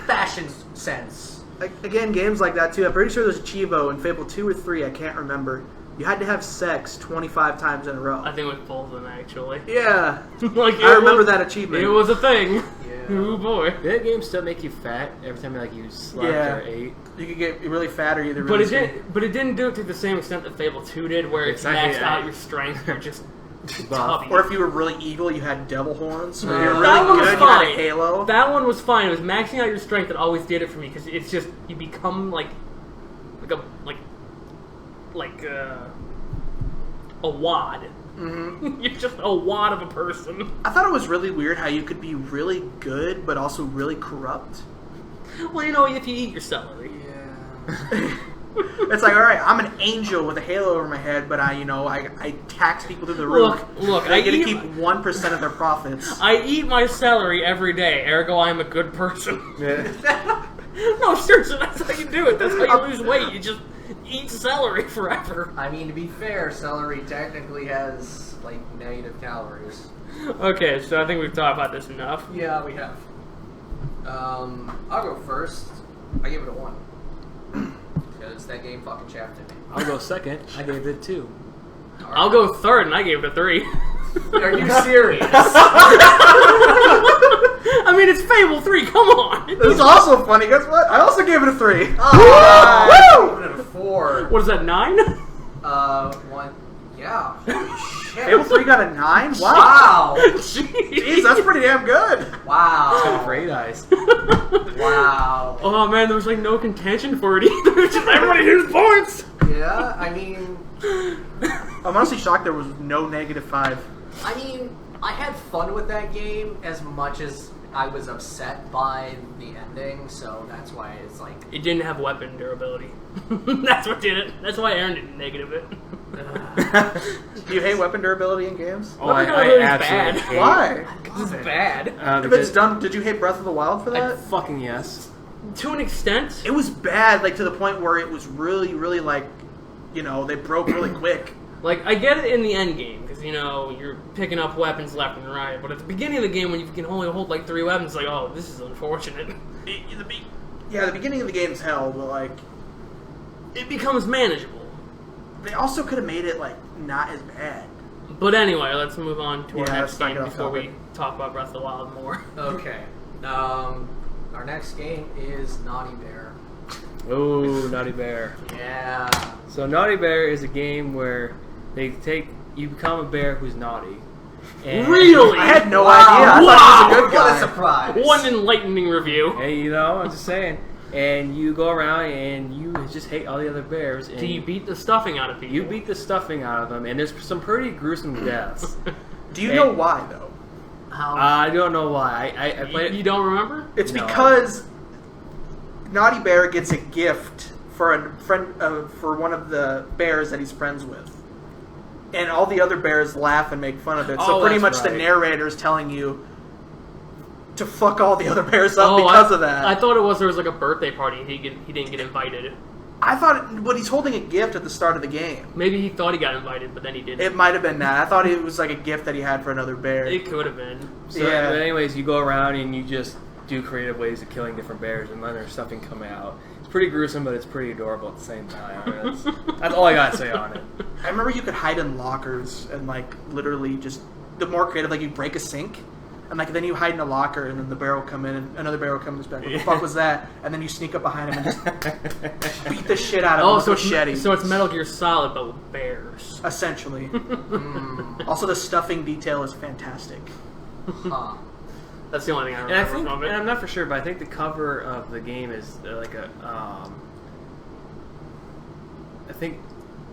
fashion sense. Again, games like that too. I'm pretty sure there's a Chivo in Fable 2 or 3. I can't remember. You had to have sex 25 times in a row. I think it was both of them actually. Yeah, Like I remember was, that achievement. It was a thing. Yeah. Oh boy. Did that game still make you fat every time you slept Yeah. or ate? You could get really fat or either. But Really it skinny. didn't. But it didn't do it to the same extent that Fable 2 did, where it's Exactly, maxed out your strength. You're just Buff. tubby. Or if you were really evil, you had devil horns. Or Yeah. you were That really one was good, you had a fine. halo. That one was fine. It was maxing out your strength that always did it for me, because it's just you become like a wad. Mm-hmm. You're just a wad of a person. I thought it was really weird how you could be really good, but also really corrupt. Well, you know, if you eat your celery. Yeah. It's like, all right, I'm an angel with a halo over my head, but I tax people through the roof. Look, and I get to eat- keep 1% of their profits. I eat my celery every day, ergo I'm a good person. Yeah. No, seriously, that's how you do it. That's how you lose weight. You just eat celery forever. I mean, to be fair, celery technically has like negative calories. Okay, so I think we've talked about this enough. Yeah, we have. I'll go first. I give it a 1. Because that game fucking shafted me. I'll go second. I gave it 2. I'll go third, and I gave it a 3. Are you serious? I mean, it's Fable 3, come on! This is also funny. Guess what? I also gave it a 3. Oh, I gave it a 4. What is that, 9? 1. Yeah. Holy shit. Fable 3 got a 9? Wow. Wow. Jeez, that's pretty damn good. Wow. Great eyes. Wow. Oh man, there was like no contention for it either. It's just everybody here's points! Yeah, I mean, I'm honestly shocked there was no -5. I had fun with that game as much as I was upset by the ending, so that's why it's like... It didn't have weapon durability. That's what did it. That's why Aaron didn't negative it. Do you hate weapon durability in games? Oh, I Durability is absolutely bad. hate Why? This is bad. If it's done, did you hate Breath of the Wild for that? Fucking yes. To an extent. It was bad, like to the point where it was really, really like, they broke really quick. Like, I get it in the end game, because, you're picking up weapons left and right, but at the beginning of the game, when you can only hold, 3 weapons, it's like, oh, this is unfortunate. The beginning of the game's hell, but like, It becomes manageable. they also could have made it not as bad. But anyway, let's move on to our Yeah, next let's not game get off before we topic. talk about Breath of the Wild more. Okay. Our next game is Naughty Bear. Oh, Naughty Bear. Yeah. So Naughty Bear is a game where you become a bear who's naughty, And Really? I had no idea. I thought he was a good What a guy. surprise! One enlightening review. Hey, I'm just saying. And you go around and you just hate all the other bears. And Do you beat the stuffing out of people? You beat the stuffing out of them, and there's some pretty gruesome deaths. Do you know why though? How? I don't know why. I played You don't remember? It's No. because Naughty Bear gets a gift for a friend for one of the bears that he's friends with, and all the other bears laugh and make fun of it. So Oh, pretty that's much the right. narrator's telling you to fuck all the other bears up because of that. I thought there was like a birthday party. He didn't get invited. I thought, but he's holding a gift at the start of the game. Maybe he thought he got invited, but then he didn't. It might have been that. I thought it was like a gift that he had for another bear. It could have been. So, Yeah. But anyways, you go around and you just do creative ways of killing different bears and letting their stuffing come out. It's pretty gruesome, but it's pretty adorable at the same time. I mean, that's all I gotta say on it. I remember you could hide in lockers and like literally just the more creative, like you break a sink. And like then you hide in a locker, and then the bear will come in, and another bear will come in. Back. What the fuck was that? And then you sneak up behind him and just beat the shit out of him with a machete. So it's Metal Gear Solid, but with bears. Essentially. Also, the stuffing detail is fantastic. Huh. That's the only thing I And I remember think, from and it. I'm not for sure, but I think the cover of the game is like a, I think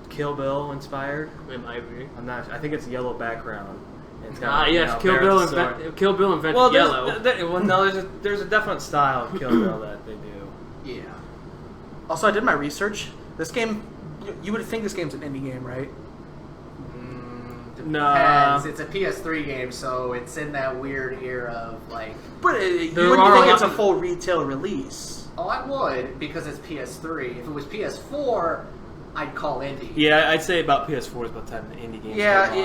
Kill Bill inspired. It might be. I'm not. I think it's yellow background. And it's got, Yes, bear with a sword. Kill Bill invented Well, yellow. there's a definite style of Kill Bill that they do. Yeah. Also, I did my research. This game, you would think this game's an indie game, right? No. Depends. It's a PS3 game, so it's in that weird era of like. But you There wouldn't are think a it's a lot- full retail release. Oh, I would because it's PS3. If it was PS4, I'd call indie. Yeah, I'd say about PS4 is about the time the indie games. Yeah, come on.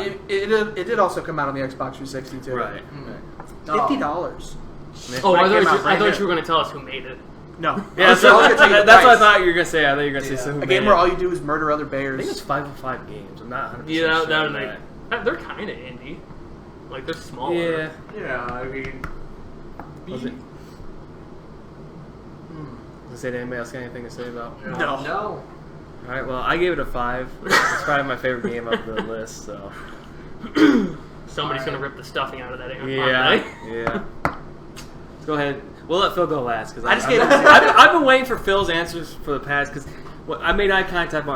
it did also come out on the Xbox 360 too. Right. $50. Oh, I Came out thought brand you new. were going to tell us who made it. No. Yeah, So I'll get to you the that's what I price. thought you were gonna say. I thought you were gonna say Yeah. something. A game where all you do is murder other I think bears. it's 505 games. I'm not 100% Yeah, sure. that would on make. They're kind of indie. Like they're smaller. Yeah. Yeah, I mean. Was it? Does anybody else got anything to say about? No. No. All right. Well, I gave it a 5. It's probably my favorite game of the list. So. Somebody's going to rip the stuffing out of that. Yeah. Yeah. Let's go ahead. We'll let Phil go last because I just gave it- I've been waiting for Phil's answers for the past because I made eye contact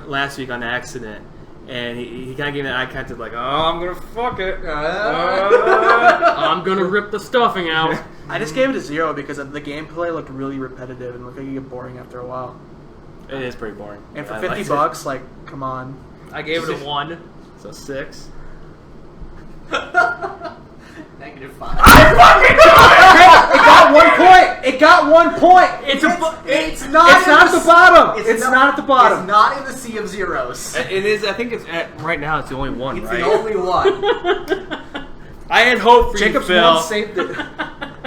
last week on accident. And he kind of gave me that eye contact like, oh, I'm going to fuck it. I'm going to rip the stuffing out. I just gave it a 0 because the gameplay looked really repetitive and looked like you get boring after a while. It is pretty boring. And for I $50, liked it. like, come on. I gave it a 1. So 6. -5. I fucking knew it! It got 1 point! It got 1 point! It's not. It's not at the bottom! It's not at the bottom! It's not in the sea of zeros. It is. I think it's right now. It's the only one, It's right? the only one. I had hope for Jacob's you, Phil. one saved it.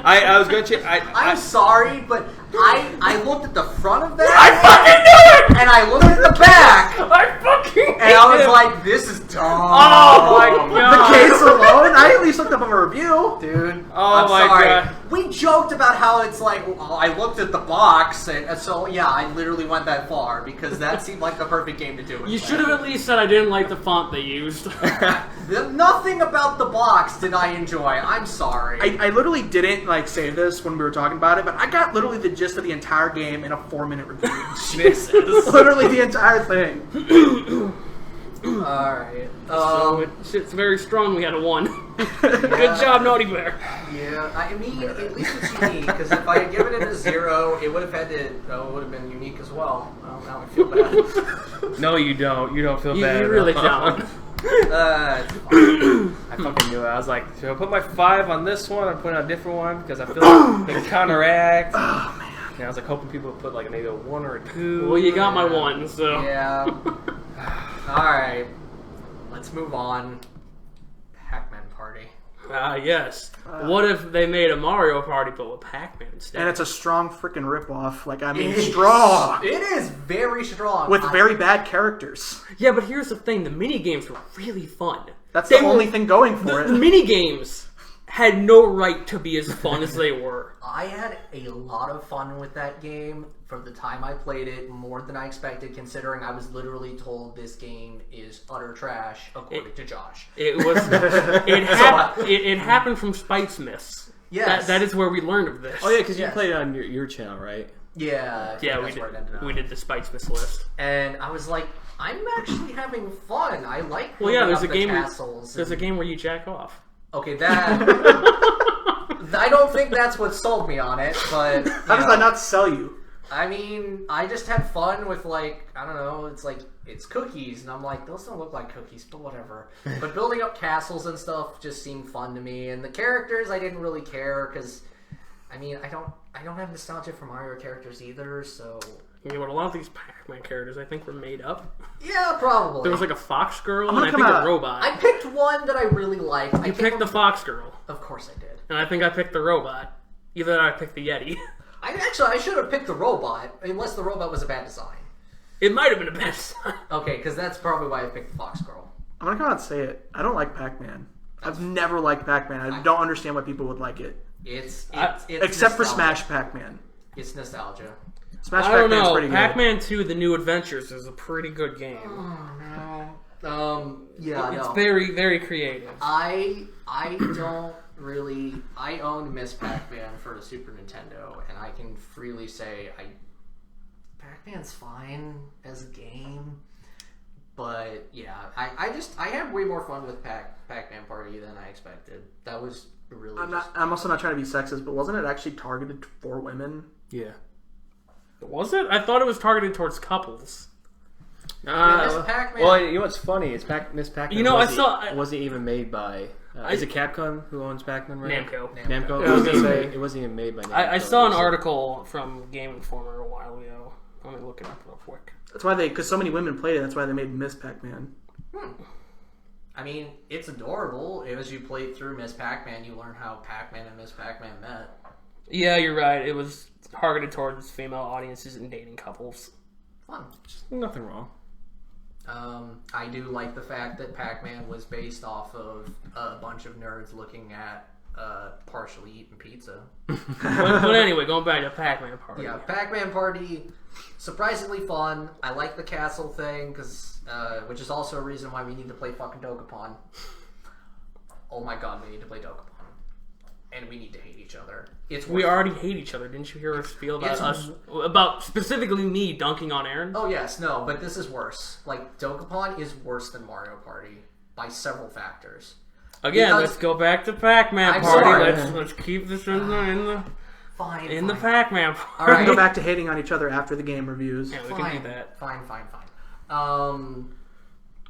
I was going to. I'm sorry, but I looked at the front of that. I fucking knew it. And I looked at the back. I fucking. And I was like, this is dumb. Oh my god. The case alone? I at least looked up a review. Dude, Oh I'm my sorry. God. We joked about how it's like, well, I looked at the box, and so yeah, I literally went that far because that seemed like the perfect game to do it. You should have at least said I didn't like the font they used. Nothing about the box did I enjoy. I'm sorry. I literally didn't like say this when we were talking about it, but I got literally the gist of the entire game in a 4-minute review. Jesus. Literally the entire thing. Alright. So it's very strong. We had a 1. Good job, Naughty Bear. Yeah, I mean, at least it's unique, because if I had given it a 0, it would have had to, it would have been unique as well. Well, now I feel bad. No, you don't. You don't feel You bad. really at all. don't. It's fine. I fucking knew it. I was like, should I put my 5 on this one or put on a different one? Because I feel like it can counteract. Oh man. And I was like hoping people would put like maybe a 1 or a 2. Well, you got my 1, so. Yeah. Alright. Let's move on. Pacman Party. Yes. What if they made a Mario Party but with Pac-Man instead? And it's a strong freaking ripoff. Like, I mean, strong. It is very strong. With very bad characters. Yeah, but here's the thing: the mini games were really fun. That's They the were- only thing going for The it. mini games had no right to be as fun as they were. I had a lot of fun with that game for the time I played it, more than I expected, considering I was literally told this game is utter trash, according to Josh. It was. It happened from Spitesmiths. Yes. That is where we learned of this. Oh yeah, because you Yes. played it on your channel, right? Yeah, We did the Spitesmiths list. And I was like, I'm actually having fun. I like there's a the game. castles. There's a game where you jack off. Okay, that... I don't think that's what sold me on it, but... How does that not sell you? I mean, I just had fun with, like, I don't know, it's like, it's cookies, and I'm like, those don't look like cookies, but whatever. But building up castles and stuff just seemed fun to me, and the characters I didn't really care, because, I mean, I don't have nostalgia for Mario characters either, so... Yeah, but a lot of these Pac-Man characters, I think, were made up. Yeah, probably. There was like a fox girl I'm and I gonna think come a robot. I picked one that I really liked. You picked the fox girl, Of course I did. and I think I picked the robot. Either that or I picked the Yeti. I should have picked the robot, unless the robot was a bad design. It might have been a bad design. Okay, because that's probably why I picked the Fox Girl. I'm gonna come out and say it. I don't like Pac-Man. I've never liked Pac-Man. I don't understand why people would like it. It's Except for nostalgia. Smash Pac-Man. It's nostalgia. Smash I don't Pac-Man's know. pretty good. Pac-Man 2: The New Adventures is a pretty good game. Yeah, It's no. very, very creative. I don't really... I owned Miss Pac-Man for the Super Nintendo, and I can freely say Pac-Man's fine as a game, but yeah, I had way more fun with Pacman Party than I expected. That was really I'm also not trying to be sexist, but wasn't it actually targeted for women? Yeah. Was it? I thought it was targeted towards couples. Miss Pac-Man... Well, you know what's funny? It's Miss Pac-Man. You know, I wasn't even made by. Is it Capcom who owns Pac-Man right now? Namco. Namco. Yeah, I was gonna say. It wasn't even made by Namco. I saw an article from Game Informer a while ago. Let me look it up real quick. That's why because so many women played it. That's why they made Miss Pac-Man. I mean, it's adorable. As you played through Miss Pac-Man, you learn how Pac-Man and Miss Pac-Man met. Yeah, you're right. It was targeted towards female audiences and dating couples. Fun. Nothing wrong. I do like the fact that Pac-Man was based off of a bunch of nerds looking at partially eaten pizza. but anyway, going back to Pac-Man Party. Yeah, Pac-Man Party, surprisingly fun. I like the castle thing, which is also a reason why we need to play fucking Dokapon. Oh my god, we need to play Dokapon. And we need to hate each other. We already hate each other. Didn't you hear us feel about specifically me dunking on Aaron? Oh yes, no, but this is worse. Like, Dokapon is worse than Mario Party by several factors. Again, Because- let's go back to Pac-Man I'm Party. sorry. Let's keep this in the Fine. Pac-Man Party. All We're gonna right. go back to hating on each other after the game reviews. Yeah, we Fine. can do that. Fine.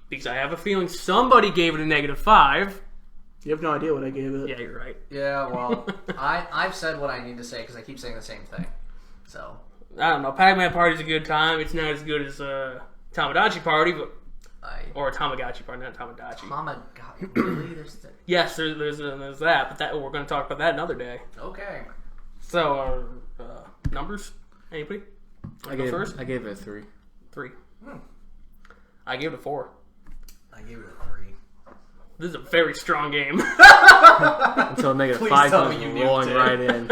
Because I have a feeling somebody gave it a -5. You have no idea what I gave it. Yeah, you're right. Yeah, well, I've said what I need to say because I keep saying the same thing. So, I don't know. Pac-Man Party's a good time. It's not as good as Tamagotchi Party, but or Tamagotchi Party, not Tamagotchi. really? Yes, there's that, but we're going to talk about that another day. Okay. So, numbers? Anybody? I go first? I gave it a 3. 3. I gave it a 4. I gave it a 3. This is a very strong game. Until negative Please 5 tell comes me you rolling nuked it. right in.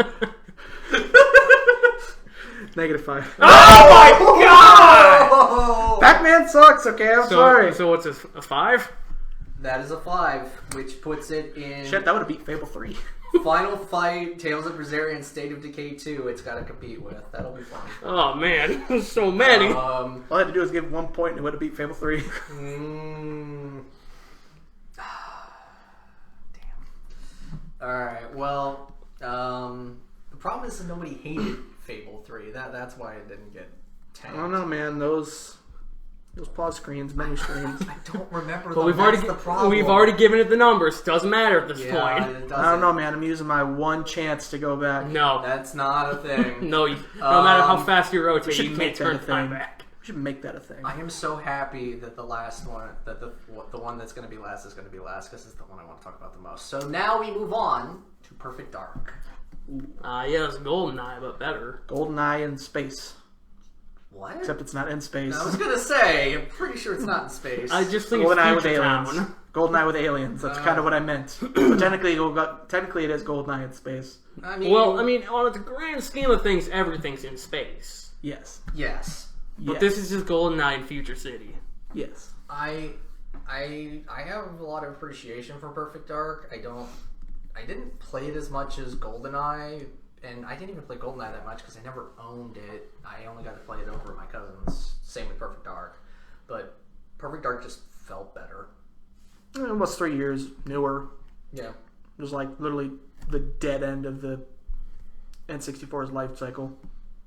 -5. Oh my god! Oh! Pac-Man sucks. Okay, I'm sorry. So what's a 5? That is a 5, which puts it in Shit, that would have beat Fable 3. Final Fight, Tales of Berseria, and State of Decay 2. It's got to compete with. That'll be fun. Oh man, there's so many. All I had to do was give 1 point and it would have beat Fable 3. Damn. Alright, well, the problem is that nobody hated Fable 3. That's why it didn't get tanked. I don't know, man. Those pause screens, menu screens. I don't remember But them. That's the problem. we've already given it the numbers. Doesn't matter at this Yeah, point. it doesn't. I don't know, man. I'm using my one chance to go back. No, That's not a thing. no. No matter how fast you rotate, should you make can't turn that a time thing. back. We should make that a thing. I am so happy that the last one, that the one that's going to be last is going to be last, because it's the one I want to talk about the most. So now we move on to Perfect Dark. Yeah, it's GoldenEye, but better. GoldenEye in space. What? Except it's not in space. I was going to say, I'm pretty sure it's not in space. I just think it's GoldenEye with Future aliens. Town. GoldenEye with aliens. That's kind of what I meant. But technically it is GoldenEye in space. I mean, on the grand scheme of things, everything's in space. Yes. Yes. But this is just GoldenEye in Future City. Yes. I have a lot of appreciation for Perfect Dark. I didn't play it as much as GoldenEye, and I didn't even play GoldenEye that much because I never owned it. I only got to play it over at my cousin's. Same with Perfect Dark. But Perfect Dark just felt better. Almost 3 years newer. Yeah. It was like literally the dead end of the N64's life cycle.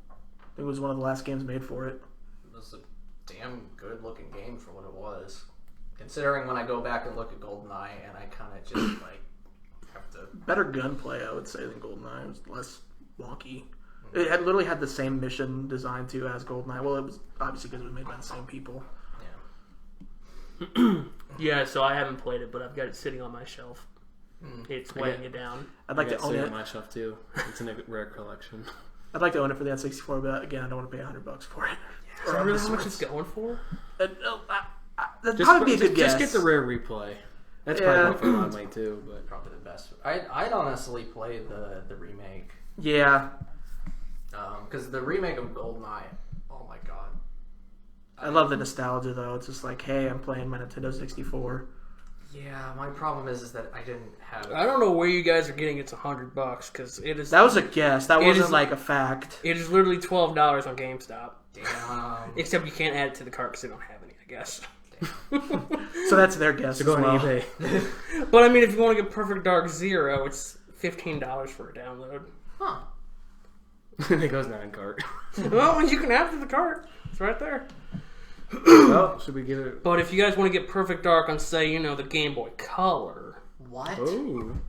I think it was one of the last games made for it. It was a damn good looking game for what it was. Considering when I go back and look at GoldenEye and I kind of just like have to... Better gunplay, I would say, than GoldenEye. It was less wonky. It had literally had the same mission design too as GoldenEye. Well, it was obviously because it was made by the same people. Yeah. Yeah, so I haven't played it, but I've got it sitting on my shelf. It's weighing it down. I'd like to own it on my shelf too. It's in a rare collection. I'd like to own it for the N64, but again, I don't want to pay $100 for it. Is that really how much it's going for? That'd probably be a good guess. Just get the rare replay. That's probably going for a lot of money too. But Probably the best. I'd honestly play the remake. Yeah. Because the remake of GoldenEye, oh my god. I love the nostalgia though. It's just like, hey, I'm playing my Nintendo 64. Yeah, my problem is that I didn't have... I don't know where you guys are getting it's $100 because it is. That was a guess. That wasn't like a fact. It is literally $12 on GameStop. Damn. Except you can't add it to the cart because they don't have any, I guess. So that's their guess. so go as on well. eBay. But I mean, if you want to get Perfect Dark Zero, it's $15 for a download. Huh. And it goes down in cart. Well, you can add it to the cart. It's right there. Well, should we give it? But if you guys want to get Perfect Dark on, say, the Game Boy Color. What? Ooh.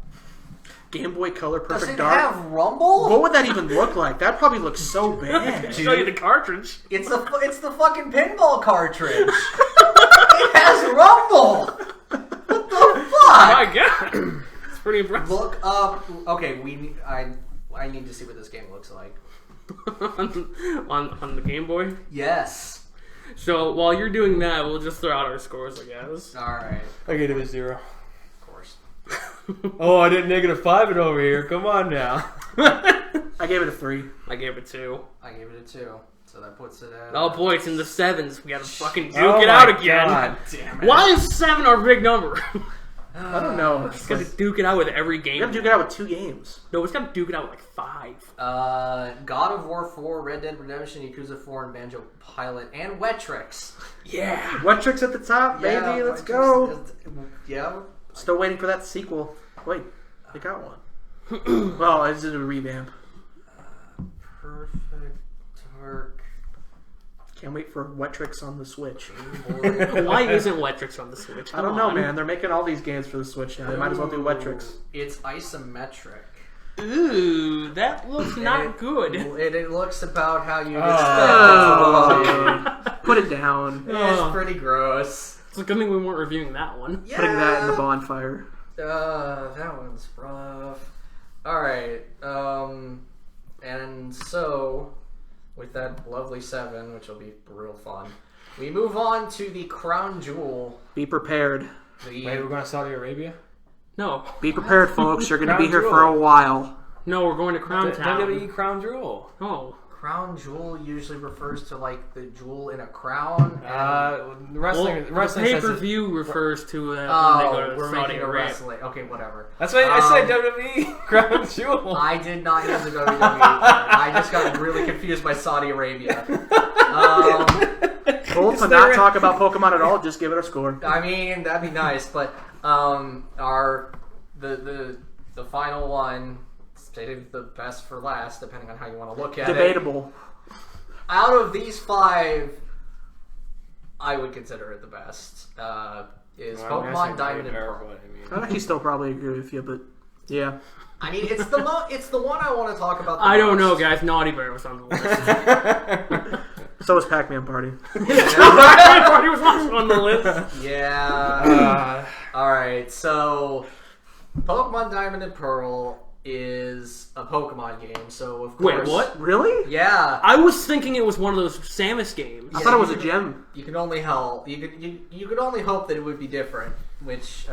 Game Boy Color Does Perfect it Dark. have Rumble? What would that even look like? That probably looks so bad. Show you the cartridge. It's the fucking pinball cartridge. It has Rumble. What the Oh fuck? my god. It's pretty impressive. Look up. Okay, I need to see what this game looks like. on the Game Boy. Yes. So while you're doing that, we'll just throw out our scores, I guess. All right. I gave it a 0. Of course. Oh, I did -5 it over here. Come on now. I gave it a 3. I gave it 2. I gave it a 2. So that puts it at... Oh boy, it's in the 7s. We gotta fucking duke Oh it my out again. God. Damn it. Why is 7 our big number? I don't know. It's gotta duke it out with every game. You gotta duke it out with 2 games. No, it's gotta duke it out with like 5. God of War 4, Red Dead Redemption, Yakuza 4, and Banjo Pilot, and Wetrix. Yeah. Wetrix at the top, baby. Yeah, Let's Wetrix go. Yeah. Still waiting for that sequel. Wait, they got one. Well, it's just a revamp. Perfect Dark. Can't wait for Wetrix on the Switch. Why isn't Wetrix on the Switch? I don't know, man. They're making all these games for the Switch now. They might as well do Wetrix. It's isometric. Ooh, that looks not good. It looks about how you expect. Put it down. It's pretty gross. It's a good thing we weren't reviewing that one. Yeah. Putting that in the bonfire. That one's rough. Alright, and so, with that lovely 7, which will be real fun, we move on to the crown jewel. Be prepared. Wait, we're going to Saudi Arabia? No. Be prepared, folks. You're going to be here Crown for a while. No, we're going to Crown Town. WWE Crown Jewel. Oh. Crown jewel usually refers to, like, the jewel in a crown. Wrestling the says it. pay-per-view refers to when they Oh, go to we're Saudi making a Arabia. wrestling. Okay, whatever. That's why I said WWE Crown Jewel. I did not use the WWE part. I just got really confused by Saudi Arabia. Both to not talk about Pokemon at all, just give it a score. I mean, that'd be nice, but the final one, stated the best for last, depending on how you want to look at Debatable. it. Out of these 5, I would consider it the best. Is Pokemon Diamond and Pearl. I'd actually still probably agree with you, but yeah. I mean, it's the one I want to talk about. I don't know, guys. Naughty Bear was on the list. So was Pacman Party. Pacman Party was also on the list. Yeah. Alright, so Pokemon Diamond and Pearl is a Pokemon game, so of course... Wait, what? Really? Yeah. I was thinking it was one of those Samus games. I thought it was a gem. You could only you could only hope that it would be different. which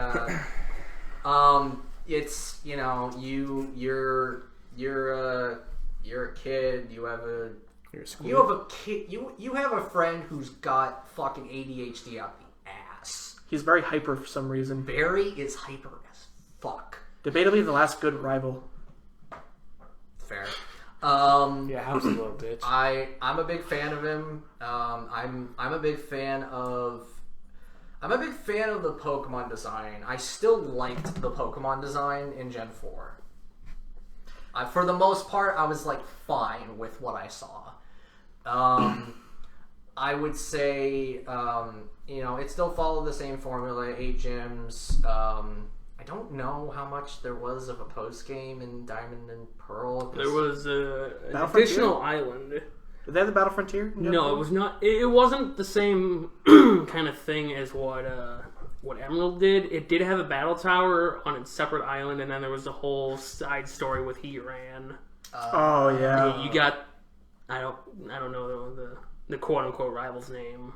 it's you're a kid. You have a kid. You have a friend who's got fucking ADHD out the ass. He's very hyper for some reason. Barry is hyper as fuck. Debatably the last good rival. Fair. Yeah, how's a little bitch? I'm a big fan of him. I'm a big fan of the Pokemon design. I still liked the Pokemon design in Gen 4. For the most part, I was like fine with what I saw. I would say it still followed the same formula, 8 gyms. I don't know how much there was of a post game in Diamond and Pearl. There was an additional island. Did they have the Battle Frontier? No, it was not. It wasn't the same kind of thing as what Emerald did. It did have a battle tower on its separate island, and then there was a whole side story with Heatran. Oh yeah. You got I don't know the quote unquote rival's name.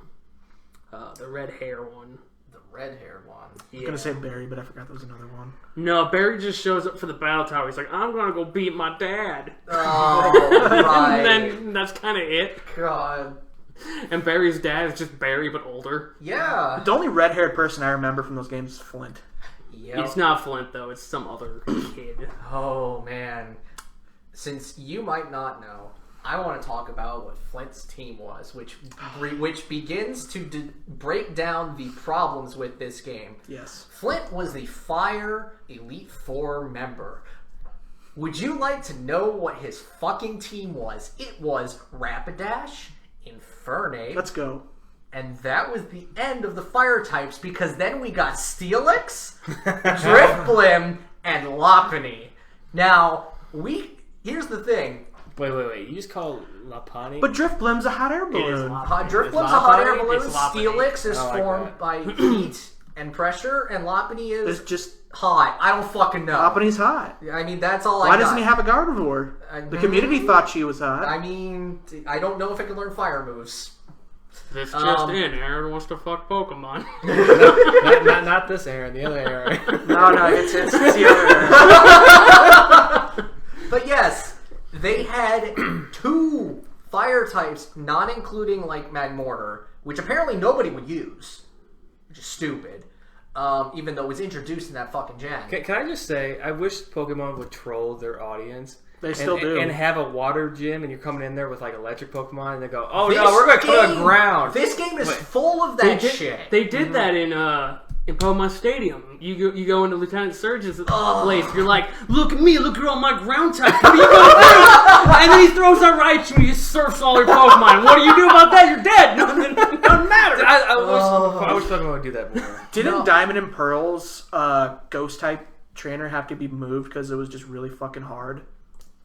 The red hair one. The red hair one. I was gonna say Barry, but I forgot there was another one. No, Barry just shows up for the battle tower. He's like, I'm gonna go beat my dad. Oh, right. And then that's kind of it. God. And Barry's dad is just Barry, but older. Yeah. The only red-haired person I remember from those games is Flint. Yep. It's not Flint, though. It's some other kid. Oh, man. Since you might not know, I want to talk about what Flint's team was, which begins to break down the problems with this game. Yes. Flint was the Fire Elite Four member. Would you like to know what his fucking team was? It was Rapidash, Infernape. Let's go. And that was the end of the fire types, because then we got Steelix, Drifblim, and Lopunny. Now, here's the thing. Wait. You just call Lopunny? But Drifblim's a hot air balloon. Drifblim's a hot air balloon. It's Lopunny. Steelix is like formed that. by heat and pressure, and Lopunny is It's just hot. I don't fucking know. Lopunny's hot. I mean, that's all I got. Why doesn't he have a Gardevoir? The community thought she was hot. I mean, I don't know if it can learn fire moves. This just in. Aaron wants to fuck Pokemon. not this Aaron, the other Aaron. No, it's the other. But yes, they had 2 fire types, not including like Magmortar, which apparently nobody would use, which is stupid. Even though it was introduced in that fucking gen. Can I just say, I wish Pokemon would troll their audience. They still do. And have a water gym, and you're coming in there with like electric Pokemon, and they go, "Oh This no, we're going to put game- a ground." This game is full of that shit. They did that in Pokemon Stadium. You go into Lieutenant Surge's place. You're like, look at me, look at all my ground types. What are you gonna do? And then he throws a Raichu and he surfs all your Pokemon. What do you do about that? You're dead. Nothing doesn't matter. I wish Pokemon would do that more. Didn't Diamond and Pearl's ghost type trainer have to be moved because it was just really fucking hard?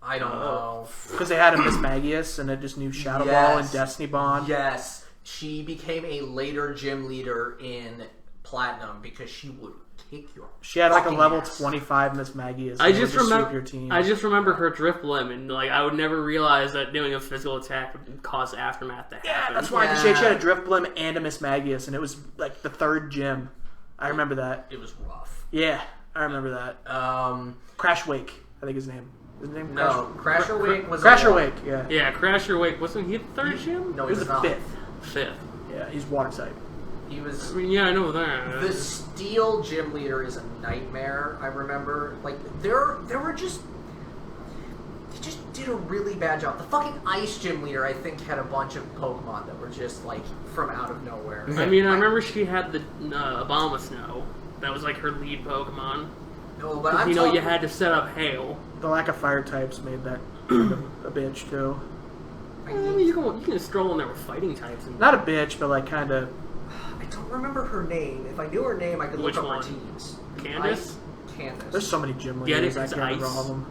I don't know. Because they had a Miss Magius and it just knew Shadow Ball and Destiny Bond. Yes, she became a later gym leader in Platinum because she would kick your. She had like a fucking level ass. 25 Miss Magius. I just sweep remember. your team. I just remember her Drifblim, and like I would never realize that doing a physical attack would cause aftermath to happen. Yeah, that's why she had a Drifblim and a Miss Magius, and it was like the 3rd gym. I remember that. It was rough. Yeah, I remember that. Crash Wake, I think his name. His name? No, Crasher Wake was Crasher Wake, yeah. Yeah, Crasher Wake wasn't he the 3rd gym? No, He he was was the not. 5th. 5th. Yeah, he's water type. He was. I mean, yeah, I know that. The Steel gym leader is a nightmare. I remember, like there were just. They just did a really bad job. The fucking Ice gym leader, I think, had a bunch of Pokemon that were just like from out of nowhere. I mean, I remember she had the Abomasnow. That was like her lead Pokemon. No, but I'm You talking, had to set up Hail. The lack of fire types made that kind of a bitch, too. I I mean, you can just stroll in there with fighting types. And Not a bitch, but like kind of... I don't remember her name. If I knew her name, I could Which look up one? her teams. Candace? Candace. There's so many gym Get leaders, it? I It's can't remember ice. all of them.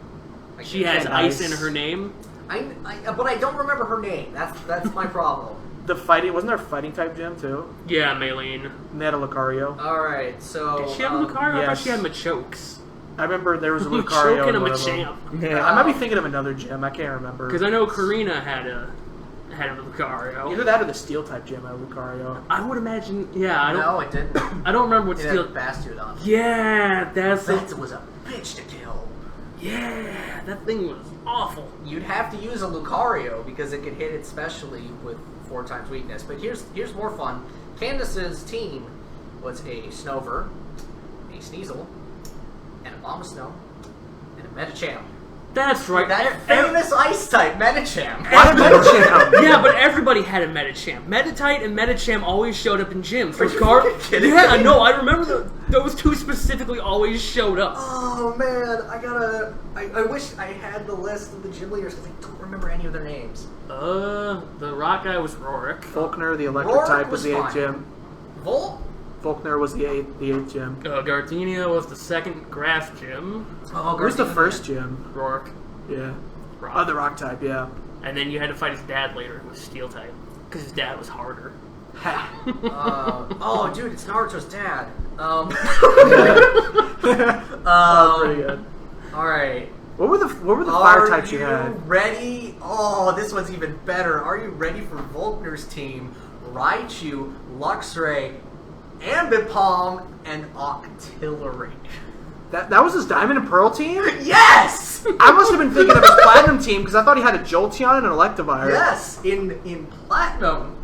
She has Ice. ice in her name. But I don't remember her name. That's my problem. The fighting... Wasn't there a fighting type gym, too? Yeah, Maylene. And they had a Lucario. Alright, so... Did she have Lucario? I thought yes. she had Machokes. I remember there was a Machoke Lucario and a in one of them. Machamp. Yeah. I might be thinking of another gym. I can't remember. Because I know Karina had had a Lucario. Either that or the Steel type gym had Lucario. I would imagine, yeah. No, it didn't. I don't remember what It Steel. had Bastiodon. Yeah, That was a bitch to kill. Yeah, that thing was awful. You'd have to use a Lucario because it could hit it specially with 4 times weakness. But here's more fun. Candace's team was a Snover, a Sneasel, and a Bombsnow, and a Medicham. That's right. That famous ice type Medicham. Why Medicham? Yeah, but everybody had a Medicham. Meditite and Medicham always showed up in gyms. Are you fucking kidding Yeah, me? no, I remember those two specifically always showed up. Oh man, I wish I had the list of the gym leaders because I don't remember any of their names. The rock guy was Rorik. Faulkner, the electric Rorik type, was was the 8th fine. gym. Volt? Faulkner was the 8th gym. Gardenia was the second grass gym. Oh, Who's the Gardenia. first gym? Rorik. Yeah. Rock. Oh, the rock type, yeah. And then you had to fight his dad later, who was steel type. Because his dad was harder. Oh, dude, it's Naruto's dad. Pretty good. Alright. What were the fire Are types you you had? ready? Oh, this one's even better. Are you ready for Volkner's team? Raichu, Luxray, Ambipom, and Octillery. That was his Diamond and Pearl team? Yes! I must have been thinking of his Platinum team because I thought he had a Jolteon and an Electivire. Yes, in Platinum.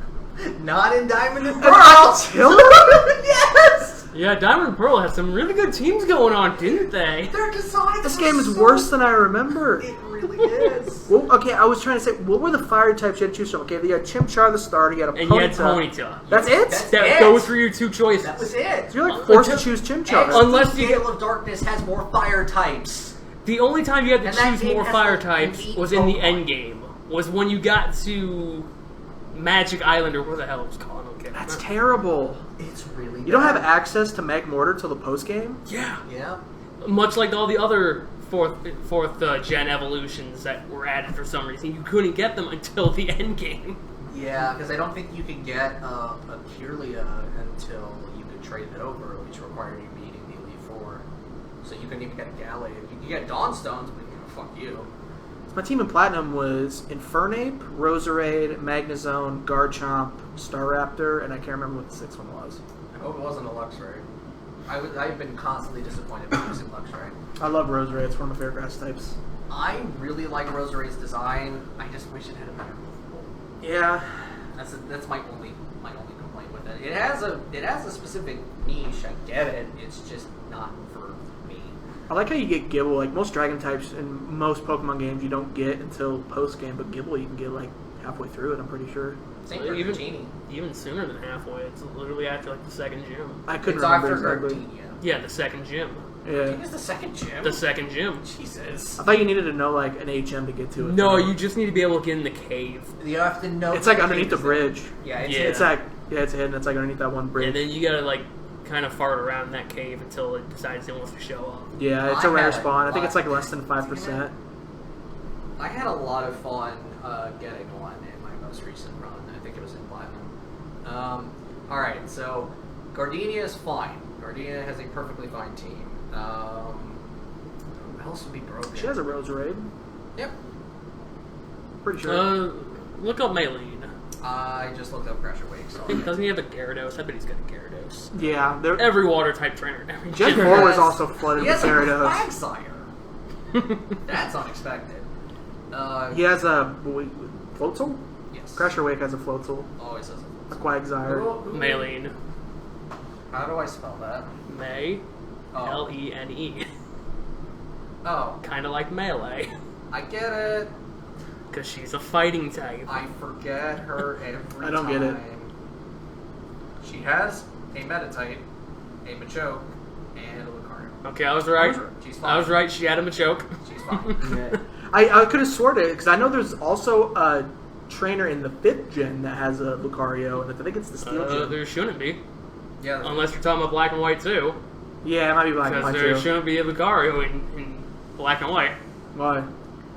Not in Diamond and An Pearl. Octillery? Yes! Yeah, Diamond and Pearl had some really good teams going on, didn't they? Their designs This were game is so- worse than I remember. It really is. Well, okay, I was trying to say, what were the fire types you had to choose from? Okay, you had Chimchar the starter, you had a And you had Ponyta. Ponyta. That's it? That's That, it. those were your two choices. That was it. You're like forced to Until- choose Chimchar. Unless you Gale of Darkness has more fire types. The only time you had to And that choose game more has, fire like, types elite was in the Pokemon. end game. Was when you got to Magic Island or where the hell it was called. I don't care. That's terrible. It's really You don't have access to Magmortar till the post game? Yeah. Yeah. Much like all the other fourth gen evolutions that were added for some reason, you couldn't get them until the end game. Yeah, because I don't think you could get a Kirlia until you could trade it over, which required you beating the Elite Four. So you couldn't even get a Gallade. You could get Dawnstones, but fuck you. My team in Platinum was Infernape, Roserade, Magnezone, Garchomp, Staraptor, and I can't remember what the 6th one was. I hope it wasn't a Luxray. I've been constantly disappointed with using Luxray. I love Roserade, it's one of my favorite grass types. I really like Roserade's design. I just wish it had a better move pool. Yeah. That's my only complaint with it. It has a specific niche. I get it. It's just not for me. I like how you get Gibble. Like most Dragon types in most Pokemon games you don't get until post game, but Gibble you can get like halfway through it, I'm pretty sure. Same for Even- Genie. Even sooner than halfway. It's literally after like the second gym. I couldn't It's remember after exactly. Gardenia. Yeah, the second gym. Yeah. Genie's the second gym. The second gym. Jesus. I thought you needed to know like an HM to get to it. No, you just need to be able to get in the cave. You have to know. It's like underneath the bridge. Yeah, it's Yeah. It's like it's hidden. It's like underneath that one bridge. And then you gotta like kind of fart around that cave until it decides it wants to show up. Yeah, it's I a rare had a spawn. I think lot- it's like less than 5%. I had a lot of fun getting one in my most recent run. I think it was in Platinum. Alright, so Gardenia is fine. Gardenia has a perfectly fine team. Who else would be broken? She has a Roserade. Yep. Pretty sure. Look up Maylene. I just looked up Crasher Wake. So Doesn't he have a Gyarados? I bet he's got a Gyarados. Yeah, they're, Every water type trainer. Every Gen gym 4 has- was also flooded he with has a Gyarados. Quagsire. That's unexpected. He has a Floatzel? Yes. Crasher Wake has a Floatzel. Always has A Quagsire. Maylene. How do I spell that? May. Oh. Lene. Oh, Kind of like Melee. I get it. Because she's a fighting type. I forget her every I don't get it. time. She has a Meditite, a Machoke, and a Lucario. Okay, I was right. She's fine. I was right. She had a Machoke. She's fine. Yeah. I could have sworn it because I know there's also a trainer in the 5th gen that has a Lucario, and I think it's the Steel gen. There shouldn't be. Yeah, Unless you're talking about black and white too. Yeah, it might be black and Because white there too. shouldn't be a Lucario in black and white. Why?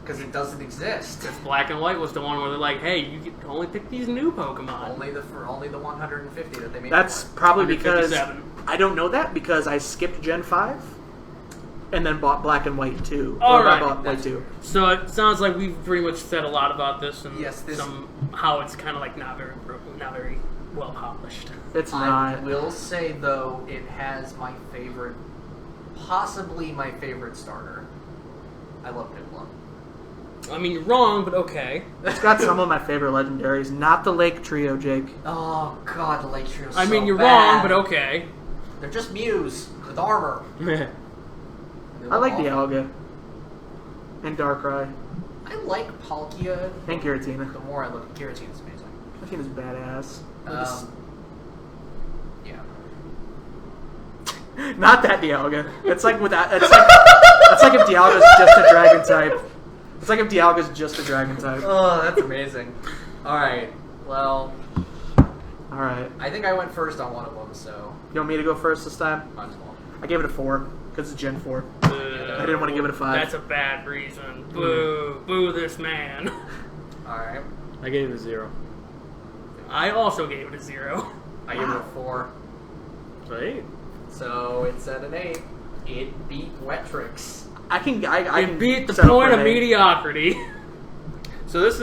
because it doesn't exist. Because black and white was the one where they're like, hey, you can only pick these new Pokemon. Only the 150 that they made. That's for. probably because 157. I don't know that because I skipped Gen 5. and then bought Black and White 2. All Or right. I bought White 2. So it sounds like we've pretty much said a lot about this, and Yes, this- how it's kind of like not very well polished. It's I not. will say though, it has my favorite, possibly my favorite starter. I love Piplup. I mean, you're wrong, but okay. It's got some of my favorite legendaries. Not the Lake Trio, Jake. Oh god, the Lake Trio's I mean, so you're bad. wrong, but okay. They're just Mews with armor. They I like look awful. Dialga. And Darkrai. I like Palkia. And Giratina. The more I look at Giratina's amazing. Giratina's badass. Yeah. Not that Dialga. It's like without. It's like if Dialga's just a dragon type. It's like if Dialga's just a dragon type. Oh, that's amazing. Alright, well, Alright. I think I went first on one of them, so You want me to go first this time? might as well. I gave it a 4, because it's Gen 4. I didn't want to give it a 5. That's a bad reason. Boo. Boo this man. Alright. I gave it a 0. I also gave it a 0. I give it a 4. Right? So it's at an 8. It beat Wetrix. I can It beat the settle point for of an 8. mediocrity. So this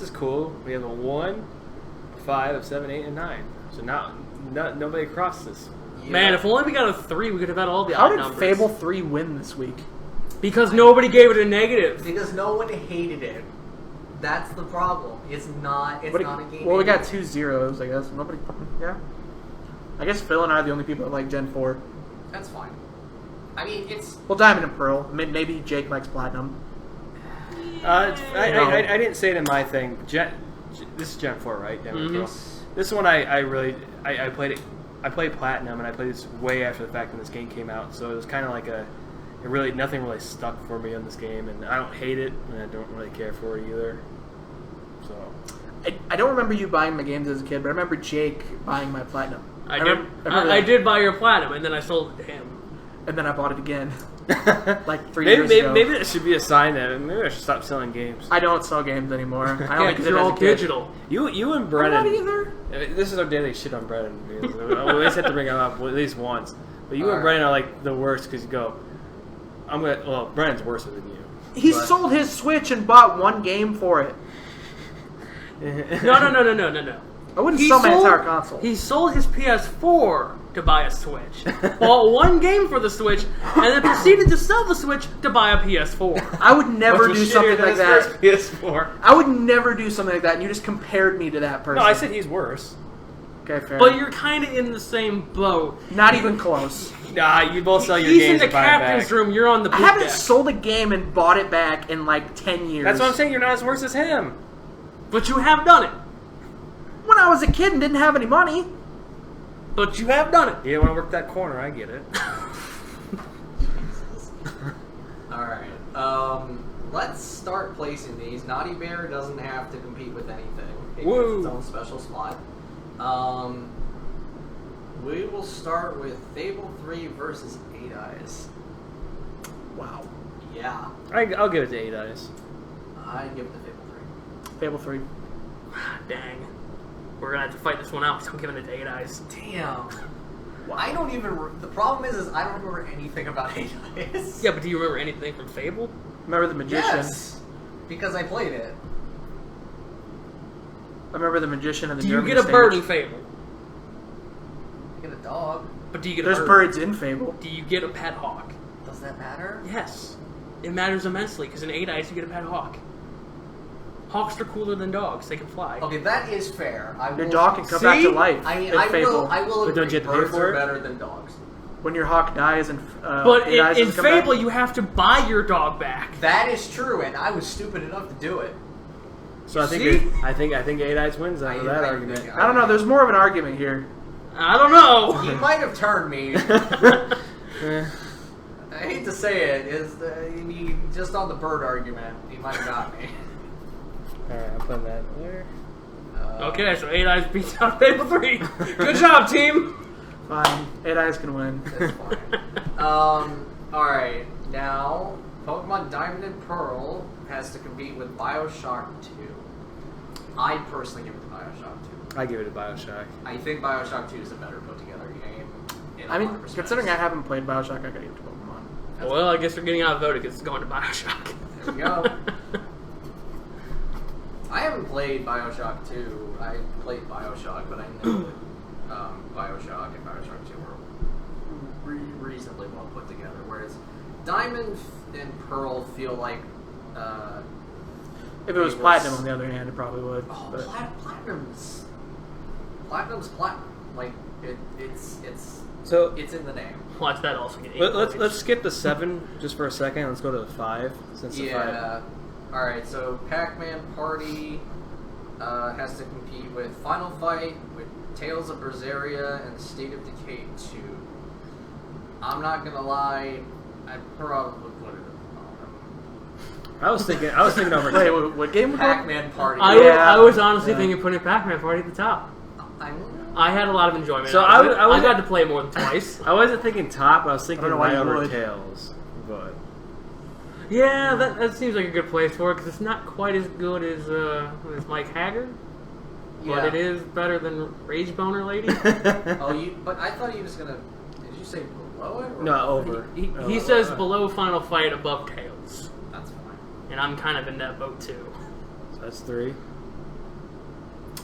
is cool. We have a 1, 5, a 7, 8, and 9. So now nobody crossed this. Yeah. Man, if only we got a 3, we could have had all the How odd did numbers. Fable 3 win this week? Because nobody gave it a negative. Because no one hated it. That's the problem. It's not a game. Well, we got 2 zeros, I guess. Nobody. Yeah. I guess Phil and I are the only people that like Gen 4. That's fine. I mean, it's... Well, Diamond and Pearl. Maybe Jake likes Platinum. I didn't say it in my thing. This is Gen 4, right? Diamond and Pearl. This one I played it. I played Platinum, and I played this way after the fact when this game came out. So it was kind of like nothing really stuck for me on this game, and I don't hate it, and I don't really care for it either. So I don't remember you buying my games as a kid, but I remember Jake buying my Platinum. I remember I that. did buy your platinum, and then I sold it to him. And then I bought it again. Like 3 years ago. maybe that should be a sign that maybe I should stop selling games. I don't sell games anymore. I Yeah, only because did you're it as all a kid. digital. You and I'm Brennan. not either. This is our daily shit on Brennan. We always have to bring him up at least once. But you and Alright. Brennan are like the worst because you go. Well, Brennan's worse than you. He But- sold his Switch and bought 1 game for it. No. I wouldn't He sell my sold- entire console. He sold his PS4 to buy a Switch, bought 1 game for the Switch, and then proceeded to sell the Switch to buy a PS4. I would never Which do was something shittier than like his that. first PS4. I would never do something like that, and you just compared me to that person. No, I said he's worse. Okay, fair. But you're kind of in the same boat. Not even close. Nah, you both sell your He's games in the and buy 'em captain's back. room, you're on the I poop haven't deck. sold a game and bought it back in like 10 years. That's what I'm saying. You're not as worse as him. But you have done it. When I was a kid and didn't have any money. But you have done it. You don't want to work that corner. I get it. Alright, let's start placing these. Naughty Bear doesn't have to compete with anything. It Woo. gets its own special slot. We will start with Fable 3 versus 8 Eyes. Wow. Yeah, I'll give it to 8 Eyes. I give it to Fable 3. Fable 3. Dang. We're gonna have to fight this one out because I'm giving it to 8 Eyes. Damn. I don't even... The problem is I don't remember anything about 8 Eyes. Yeah, but do you remember anything from Fable? Remember the Magician? Yes, because I played it. I remember the Magician and the Do you German get a stage. bird in Fable? I get a dog. But do you get There's a bird? birds in Fable. Do you get a pet hawk? Does that matter? Yes. It matters immensely because in 8 Eyes you get a pet hawk. Hawks are cooler than dogs. They can fly. Okay, that is fair. Your dog can come back to See? life I mean, in I Fable. will But agree. don't you have to pay Birds for are it? better than dogs. When your hawk dies and But Eight Eyes in doesn't come back. Fable you have to buy your dog back. That is true, and I was stupid enough to do it. So I think See? I think 8 Eyes wins out of that argument. I don't know. There's more of an argument here. I don't know. He might have turned me. Eh. I hate to say it. Just on the bird argument, he might have got me. Alright, I'm putting that there. Okay, so 8 Eyes beats out Fable 3. Good job, team. Fine. 8 Eyes can win. That's fine. Alright, now Pokemon Diamond and Pearl has to compete with Bioshock 2. I personally give it to Bioshock 2. I give it a Bioshock. I think Bioshock 2 is a better put together game. In I mean, 100%. considering I haven't played Bioshock, I gotta give it to Pokemon. Well, I guess we're getting outvoted because it's going to Bioshock. There we go. I haven't played Bioshock 2. I played Bioshock, but I know Bioshock and Bioshock 2 were reasonably well put together. Whereas Diamond and Pearl feel like. If it was Platinum, on the other hand, it probably would. Oh, but. Platinum's Platinum. Like it's So in the name. Watch that also get 8 let's skip the 7 just for a second. Let's go to the 5 since the 5. Yeah. All right. So Pacman Party has to compete with Final Fight, with Tales of Berseria, and State of Decay 2. I'm not gonna lie. I probably put it. I was thinking over. Wait, what game was that? Pac-Man Party. I was honestly thinking putting Pacman Party at the top. I had a lot of enjoyment. So out of it. I got to play it more than twice. I wasn't thinking top. I was thinking I don't know why right you over would. Tails, but Yeah, that seems like a good place for it because it's not quite as good as Mike Haggard, but Yeah. it is better than Rage Boner Lady. But I thought he was gonna. Did you say below it? Or no, over. He says below Final Fight, above Tails, That's fine. and I'm kind of in that boat too. So that's 3.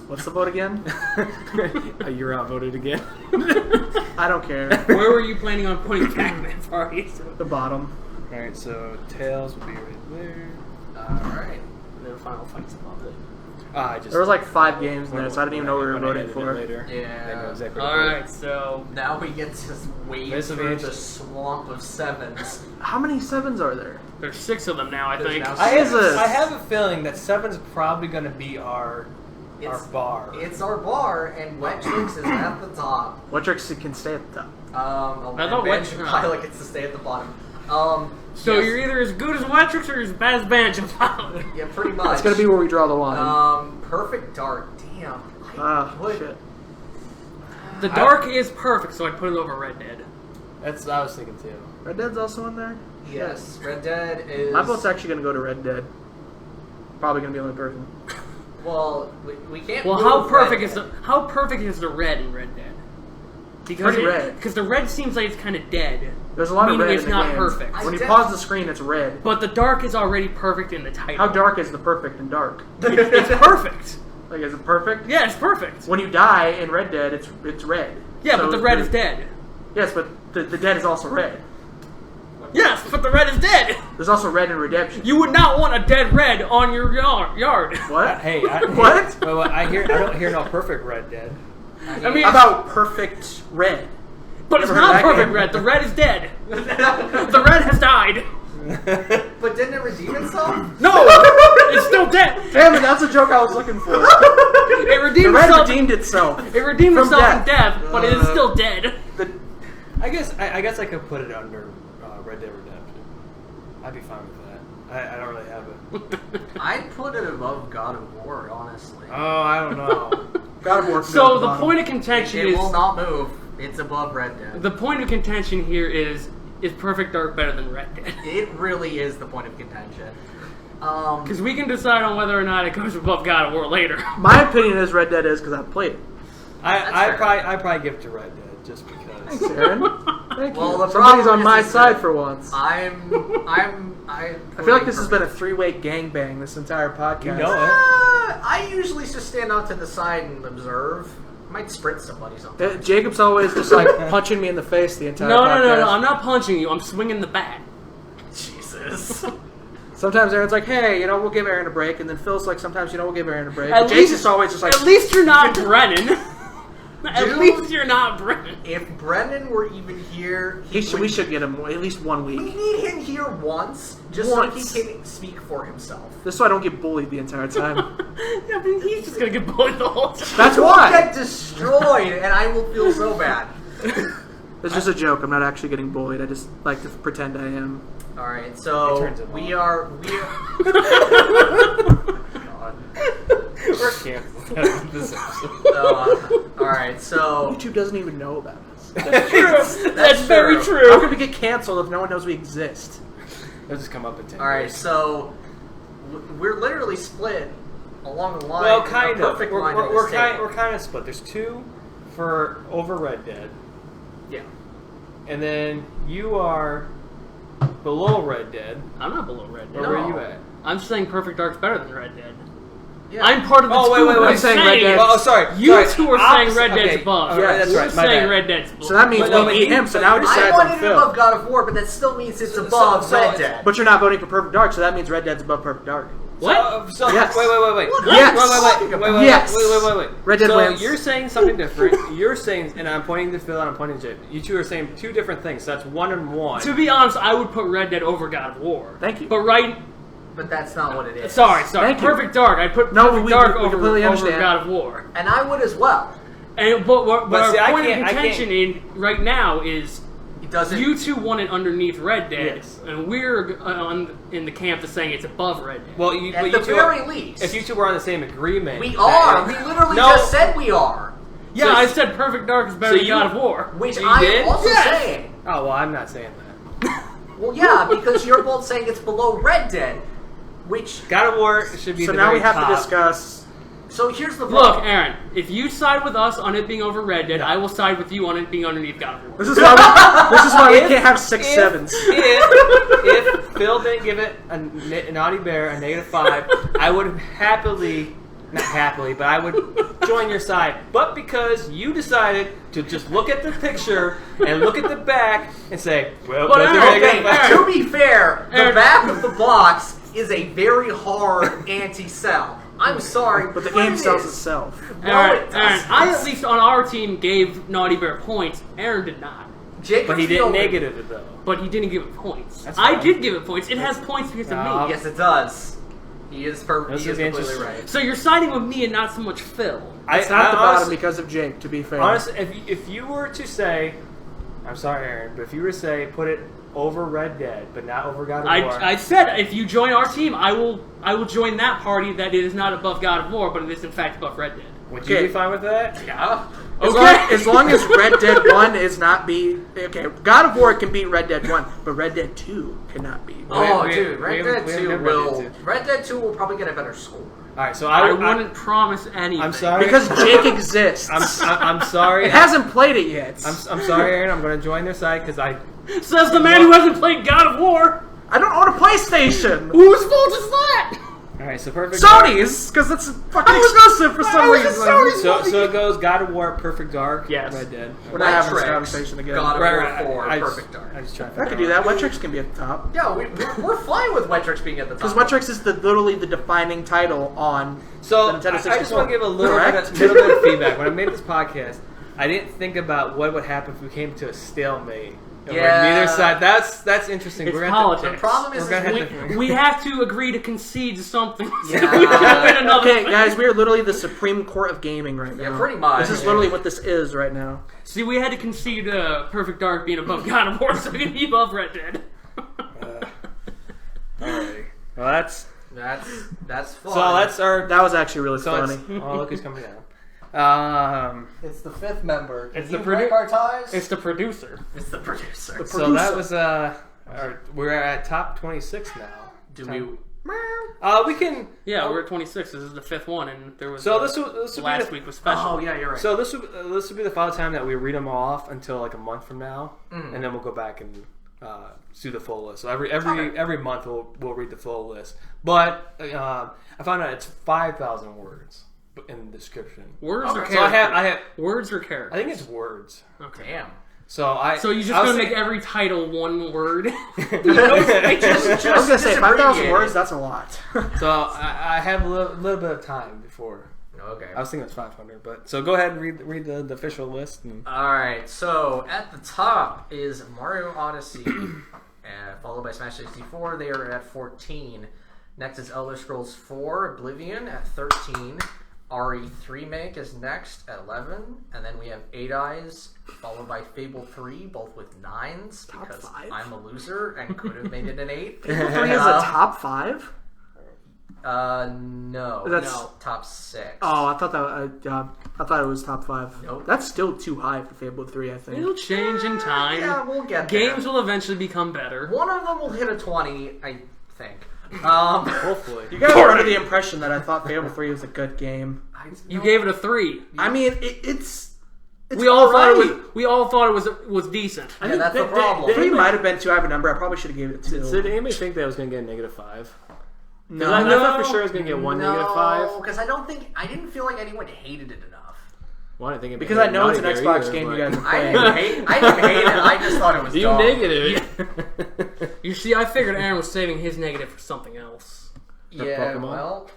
What's the vote again? You're outvoted again. I don't care. Where were you planning on putting Pacman Party? The bottom. All right, so Tails would be right there. All right. And then Final Fight's above it. There was like 5 games in there, so I didn't even know what we were voting for. Later. Yeah. I know exactly. All right, so Now we get to wade This will through be the swamp of 7s. How many 7s are there? there's 6 of them now, I There's think. now I have a feeling that 7's probably going to be our bar. It's our bar, and Wetrix is at the top. Wetrix can stay at the top. I thought Banjo Wetrix- Pilot gets to stay at the bottom. So yes. you're either as good as Wetrix or as bad as Banjo Pilot. Yeah, pretty much. It's gonna be where we draw the line. Perfect Dark. Damn. Shit. The Dark is perfect, so I'd put it over Red Dead. That's what I was thinking too. Red Dead's also in there? Yes, Red Dead is. My vote's actually gonna go to Red Dead. Probably gonna be the only person. Well, we can't. Well, move how perfect Red is Dead. how perfect is the red in Red Dead? Because Pretty red. Because the red seems like it's kind of dead. There's a lot of Meaning red it's in the not games. perfect. When you I pause the screen, it's red. But the dark is already perfect in the title. How dark is the perfect and dark? It's perfect. Like, is it perfect? Yeah, it's perfect. When you die in Red Dead, it's red. Yeah, So but the red is dead. Yes, but the dead is also red. Yes, but the red is dead. There's also red in Redemption. You would not want a dead red on your yard. What? Hey, What? I don't hear no perfect Red Dead. I mean, How about perfect red? but it's Never not heard that perfect game. red. The red is dead. The red has died. But didn't it redeem itself? No, it's still dead. Damn it, that's a joke I was looking for. It The redeemed red itself. redeemed itself. It redeemed from itself death. from death, but it is still dead. I guess I could put it under Red Dead Redemption. I'd be fine with that. I don't really have it. I'd put it above God of War, honestly. Oh, I don't know. God of War. So the point of contention It is will not move. It's above Red Dead. the point of contention here is Perfect Dark better than Red Dead? It really is the point of contention. Because we can decide on whether or not it goes above God of War later. My opinion is Red Dead is because I've played it. I probably give it to Red Dead just because. Thanks, Aaron. Thank Well, you. the Somebody's problem on my is side that for once. I feel like this has been a 3-way gangbang this entire podcast. You know it. I usually just stand out to the side and observe. I might sprint somebody sometimes. Jacob's always just like punching me in the face the entire No, podcast. no. I'm not punching you. I'm swinging the bat. Jesus. Sometimes Aaron's like, hey, we'll give Aaron a break. And then Phil's like, sometimes, we'll give Aaron a break. At But least- Jason's always just like, At least you're not Brennan. At Dude. least you're not Brennan. If Brendan were even here, we should get him at least 1 We week. need him here once, just Once. so he can speak for himself. Just so I don't get bullied the entire time. Yeah, but he's just gonna get bullied the whole time. That's We'll why. get destroyed, and I will feel so bad. It's just a joke. I'm not actually getting bullied. I just like to pretend I am. All right, It so turns him we on. are. God. We're canceled this episode. All right, so YouTube doesn't even know about us. That's very true. true. How can we get canceled if no one knows we exist? They'll just come up in 10 all right, years. so we're literally split along the line. Well, a kind of. perfect line at this table. We're kind of split. There's 2 for over Red Dead, Yeah. and then you are below Red Dead. I'm not below Red Dead. Where are you at? I'm saying Perfect Dark's better than Red Dead. Yeah. I'm part of the Oh, two. wait. I'm saying Red Dead. Oh, sorry. You two are saying Red Dead's Okay. above. Yeah, that's We're right. My saying bad. Red Dead's below. So that means But we beat him. So now we I decide wanted on it Phil. above God of War, but that still means it's above Red Dead. But you're not voting for Perfect Dark, so that means Red Dead's above Perfect Dark. What? So, Yes. Wait. Yes. Wait. Yes. Wait. Red Dead so wins. you're saying something different. You're saying, and I'm pointing to Phil and I'm pointing to Jake. You two are saying two different things. So that's 1 and 1. To be honest, I would put Red Dead over God of War. Thank you. But But that's not what it is. Sorry. Thank you. Perfect Dark. I'd put No, Perfect we Dark completely over understand. God of War. And I would as well. But our see, I point of can't- contention in right now is It doesn't. you two want it underneath Red Dead, Yes. and we're in the camp of saying it's above Red Dead. Well, at the very least. if you two were on the same agreement, We are. that- We literally No. just said we are. Yeah, So- I said Perfect Dark is better So than you- God of War. Which You I did? am also Yes. saying. Oh well, I'm not saying that. Well, yeah, because you're both saying it's below Red Dead. Which. God of War should be. So the now very we have top. to discuss. So here's the Look, problem. Aaron, if you side with us on it being over Red Dead, I will side with you on it being underneath God of War. This is why we can't have 6 sevens. If Phil didn't give it a naughty bear a -5, I would happily, not happily, but I would join your side. But because you decided to just look at the picture and look at the back and say, well, But those are Aaron, negative Okay, five. to be fair, the Aaron. back of the box is a very hard anti-sell. I'm sorry, But the game it sells is. itself. No, Aaron, it Aaron, doesn't. I at least on our team gave Naughty Bear points. Aaron did not. Jacob But he didn't Field- negative it though. But he didn't give it points. That's I fine. did give it points. It has points because of No. me. Yes, it does. He is This perfect. is He is completely interesting. right. So you're siding with me and not so much Phil. It's not the bottom honestly, because of Jake, to be fair. honestly, if you were to say, I'm sorry, Aaron, but if you were to say put it over Red Dead, but not over God of War. I said if you join our team, I will join that party that it is not above God of War, but it is in fact above Red Dead. Would you Okay. be fine with that? Yeah. As long as Red Dead 1 is not beat... Okay, God of War can beat Red Dead 1, but Red Dead 2 cannot beat. Oh, we- dude, we Red haven't- Dead we 2 haven't will. Red Dead 2. Red Dead 2 will probably get a better score. All right, so I wouldn't promise anything. I'm sorry. Because Jake exists. I'm sorry. It hasn't played it yet. I'm sorry, Aaron. I'm going to join their side because I. Says the man who hasn't played God of War. I don't own a PlayStation. Whose fault is that? All right, so perfect. Sony's, because it's fucking exclusive for some How is it reason. Sony's? So it goes God of War, Perfect Dark, Yes. Red Dead. We're not having this Wetrix, conversation again. God of Right, War 4, I just- Perfect Dark. I just tried to I could do that. Wetrix can be at the top. Yeah, we're fine with Wetrix being at the top. Because Wetrix is literally the defining title on So the Nintendo I 64. just want to give a little Correct? bit of feedback. When I made this podcast, I didn't think about what would happen if we came to a stalemate. And we're Yeah. neither side. That's interesting. It's We're gonna have to- politics. The problem is, We're gonna is have to- We have to agree to concede to something. So Yeah. we can win another Okay, thing. guys, we are literally the Supreme Court of gaming right now. Yeah, pretty much. This is literally what this is right now. See, we had to concede Perfect Dark being above God of War, so we can be above Red Dead. Alrighty. Well, that's that's fun. so. That's our. That was actually really So funny. it's, oh, look who's coming down. It's the fifth member. It's the break our ties. It's the producer. It's the producer. So that was we're at top 26 now. Do we? We can. Yeah, we're at 26. This is the fifth one, and there was So this will last be the, week was special. Oh yeah, you're right. So this will be the final time that we read them all off until like a month from now, and then we'll go back and do the full list. So every month we'll read the full list. But I found out it's 5,000 words in the description. Words or Okay. So characters? I have Words or characters? I think it's words. Okay. Damn. So you're just I was gonna make thinking- every title one word? Just, I was gonna say 5,000 abbreviate words. it. That's a lot. So I have a little bit of time before. Okay. I was thinking it was 500, but so go ahead and read the official list. And, Alright, so at the top is Mario Odyssey, followed by Smash 64. They are at 14. Next is Elder Scrolls 4 Oblivion at 13. RE3 Remake is next at 11. And then we have 8 Eyes, followed by Fable 3, both with 9s, because five? I'm a loser and could have made it an 8. Fable 3 is a top 5? No. That's- No, top 6. Oh, I thought I thought it was top 5. Nope. That's still too high for Fable 3, I think. It'll change in time. Yeah, we'll get there. Games will eventually become better. One of them will hit a 20, I think. hopefully. You guys were under the impression that I thought Fable 3 was a good game. You gave it a 3. I mean, it's We all thought it was decent. Yeah, that's the problem. 3 might have been 2. I have a number. I probably should have gave it 2. Did anybody think that I was going to get a -5? No. I thought for sure I was going to get one -5. because I didn't feel like anyone hated it enough. Well, I didn't think it because I know it's an Xbox game. You guys are I playing. didn't hate it. I just thought it was You dumb. negative. You see, I figured Aaron was saving his negative for something else. Yeah, Pokemon? well,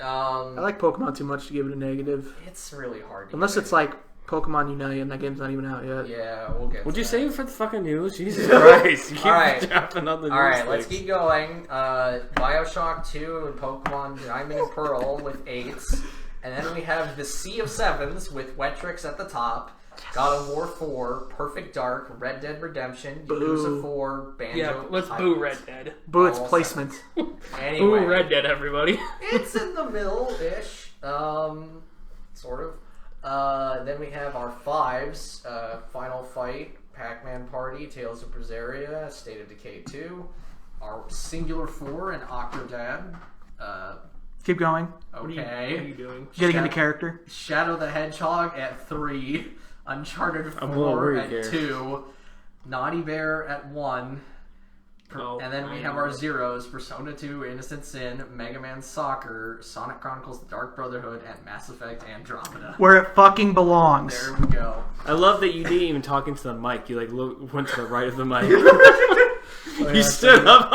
I like Pokemon too much to give it a negative. it's really hard. To Unless give it's it. like Pokemon Unite and that game's not even out yet. Yeah, we'll get. Would to you that. save it for the fucking news? Jesus Christ! You keep Alright. dropping on the news. All right, let's things. keep going. Bioshock 2 and Pokemon Diamond and Pearl with 8s. And then we have the Sea of 7s with Wetrix at the top. God of War 4, Perfect Dark, Red Dead Redemption, Yakuza 4, Banjo Yeah, let's Pilot. boo Red Dead. Boo, it's All placement. Anyway, Boo Red Dead, everybody. it's in the middle-ish, sort of. Then we have our 5s, Final Fight, Pacman Party, Tales of Berseria, State of Decay 2, our Singular 4 and Octo Dad. Keep going. What are you doing? Getting into character. Shadow the Hedgehog at 3, Uncharted I'm a little 4 worried at here. 2, Naughty Bear at 1, Oh, and then we have our zeros: Persona 2, Innocent Sin, Mega Man Soccer, Sonic Chronicles: The Dark Brotherhood, and Mass Effect Andromeda. Where it fucking belongs. There we go. I love that you didn't even talk into the mic. You went to the right of the mic. You stood up.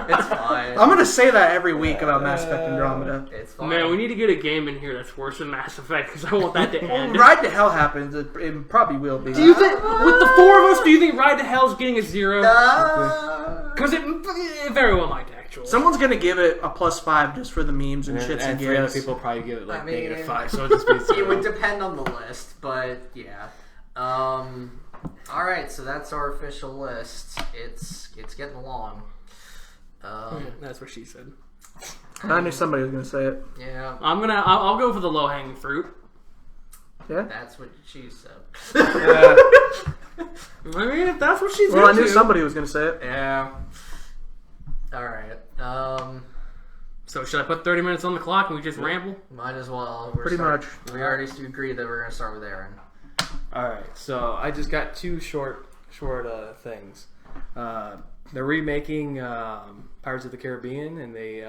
It's fine. I'm gonna say that every week about Mass Effect Andromeda. It's fine. Man, we need to get a game in here that's worse than Mass Effect because I want that to When end. Ride to Hell happens, it probably will be. Do you think, with the 4 of us, do you think Ride to Hell's getting a 0? Uh, Because it very well might, actually. Someone's gonna give it a +5 just for the memes and shits and and 3 other gigs. people probably give it like I mean, -5, so it just be it would 0. depend on the list, but yeah. All right, so that's our official list. It's getting long. That's what she said. I knew somebody was gonna say it. Yeah, I'll go for the low hanging fruit. Yeah. that's what she said. I mean, if that's what she's Well, I into. knew somebody was gonna say it. Yeah. All right. So should I put 30 minutes on the clock and we just ramble? Might as well. Pretty much. We already agreed that we're gonna start with Aaron. Alright, so I just got 2 short things. They're remaking Pirates of the Caribbean, and they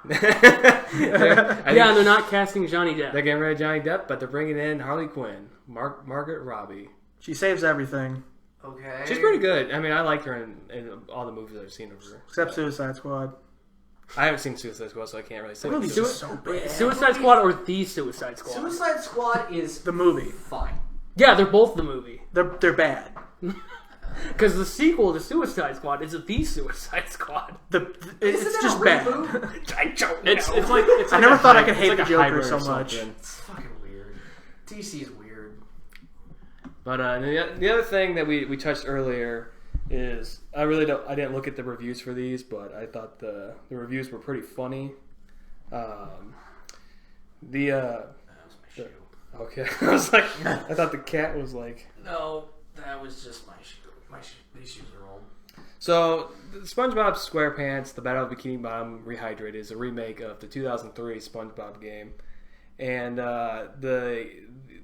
Yeah, and they're not casting Johnny Depp. they're getting rid of Johnny Depp, but they're bringing in Harley Quinn, Margaret Robbie. She saves everything Okay. She's pretty good. I mean, I liked her in all the movies I've seen of her. except Suicide Squad. I haven't seen Suicide Squad, so I can't really say. That movie's anything. so bad. Suicide Squad or The Suicide Squad? Suicide Squad is The movie. fine. Yeah, they're both the movie. They're bad. Because the sequel to Suicide Squad is The Suicide Squad. It's Isn't it just a bad. I reboot? don't know. It's like I never a thought I hy- could it's hate like the a Joker hybrid so or much. something. It's fucking weird. DC's weird. But the other thing that we touched earlier is I didn't look at the reviews for these, but I thought the reviews were pretty funny. That was my shoe. Okay, I was like, I thought the cat was like. No, that was just my shoe. These shoes are old. So, SpongeBob SquarePants: The Battle of Bikini Bottom Rehydrated is a remake of the 2003 SpongeBob game, and the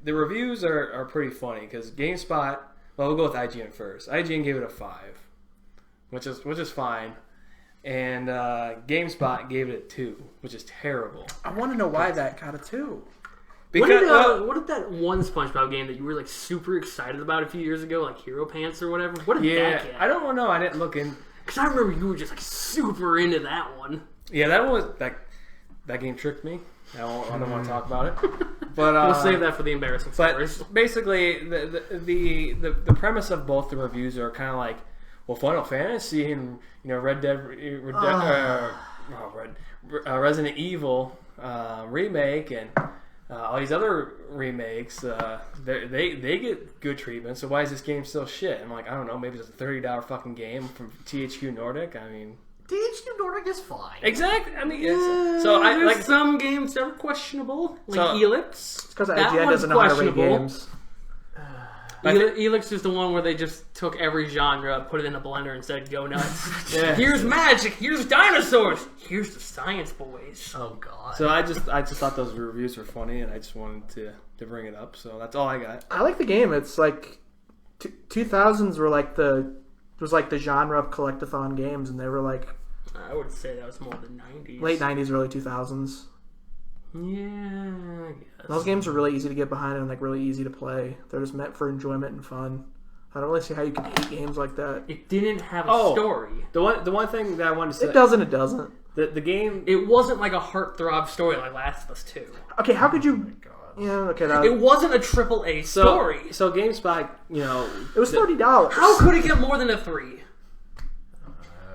reviews are pretty funny because GameSpot. Well, we'll go with IGN first. IGN gave it a 5, which is fine, and GameSpot gave it a 2, which is terrible. I want to know why that got a 2. What did that one SpongeBob game that you were like super excited about a few years ago, like Hero Pants or whatever? What did that get? I don't know. I didn't look in. Because I remember you were just like super into that one. Yeah, that game tricked me. I don't want to talk about it. But We'll save that for the embarrassing stories. But basically, the premise of both the reviews are kind of like, well, Final Fantasy and Resident Evil remake and all these other remakes, they get good treatment. So why is this game still shit? I'm like, I don't know. Maybe it's a $30 fucking game from THQ Nordic. I mean, THQ Nordic is fine. exactly. I mean, There's some games that are questionable, like So- Helix. It's because That IGN one's doesn't know how to rate questionable. games. Elix is the one where they just took every genre, put it in a blender, and said, "Go nuts." Here's magic. Here's dinosaurs. Here's the science boys. Oh god. So I just thought those reviews were funny, and I just wanted to bring it up. So that's all I got. I like the game. It's like 2000s were like the genre of collectathon games, and they were like I would say that was more the 90s. late 90s, early 2000s. Yeah, I guess. Those games are really easy to get behind and like really easy to play. They're just meant for enjoyment and fun. I don't really see how you can hate games like that. It didn't have a story. The one thing that I wanted to say, It doesn't. the game. It wasn't like a heartthrob story like Last of Us 2. Okay, how could you? Yeah, okay. It wasn't a AAA story. So GameSpot, It was $30. How could it get more than a 3?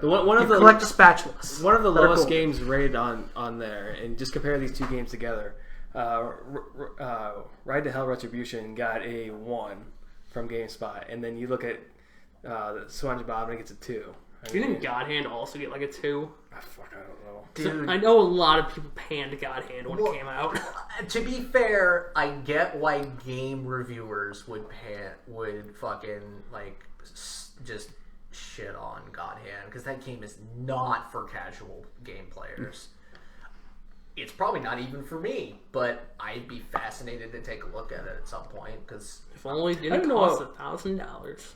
one of You the collect spatulas. One of the That are lowest cool. games rated on there, and just compare these two games together. Ride to Hell Retribution got a 1 from GameSpot, and then you look at the SpongeBob and it gets a 2. Didn't God Hand also get like a 2? I don't know. Dude, I know a lot of people panned God Hand when it came out. to be fair, I get why game reviewers would fucking like just shit on God Hand, because that game is not for casual game players. It's probably not even for me, but I'd be fascinated to take a look at it at some point, because If only it didn't cost $1,000.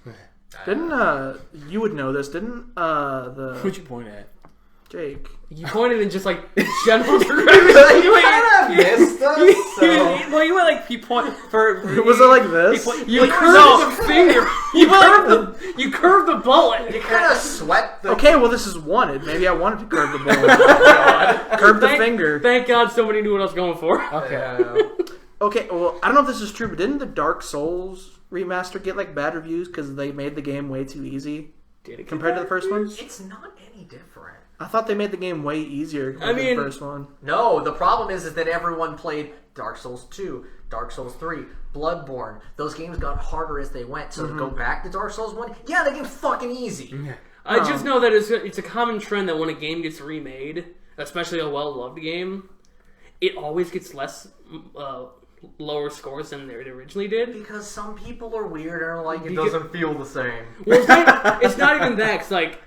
Didn't you would know this? Didn't Who'd you point at? Jake? You pointed in just like general you kind of missed us. Well, you went like you point for. Was it like this? You curved the finger. You curved the bullet. You kind of sweat the... Okay, well this is wanted. Maybe I wanted to curve the bullet. Curve the finger. Thank God somebody knew what I was going for. Okay. Okay, well I don't know if this is true, but didn't the Dark Souls remaster get like bad reviews because they made the game way too easy compared to the first one? It's not any different. I thought they made the game way easier compared to the first one. No, the problem is that everyone played Dark Souls 2, Dark Souls 3, Bloodborne. Those games got harder as they went, so to go back to Dark Souls 1, yeah, that game's fucking easy. I just know that it's a common trend that when a game gets remade, especially a well-loved game, it always gets less lower scores than it originally did. Because some people are weird and are like, it doesn't feel the same. Well, it's not even that. It's like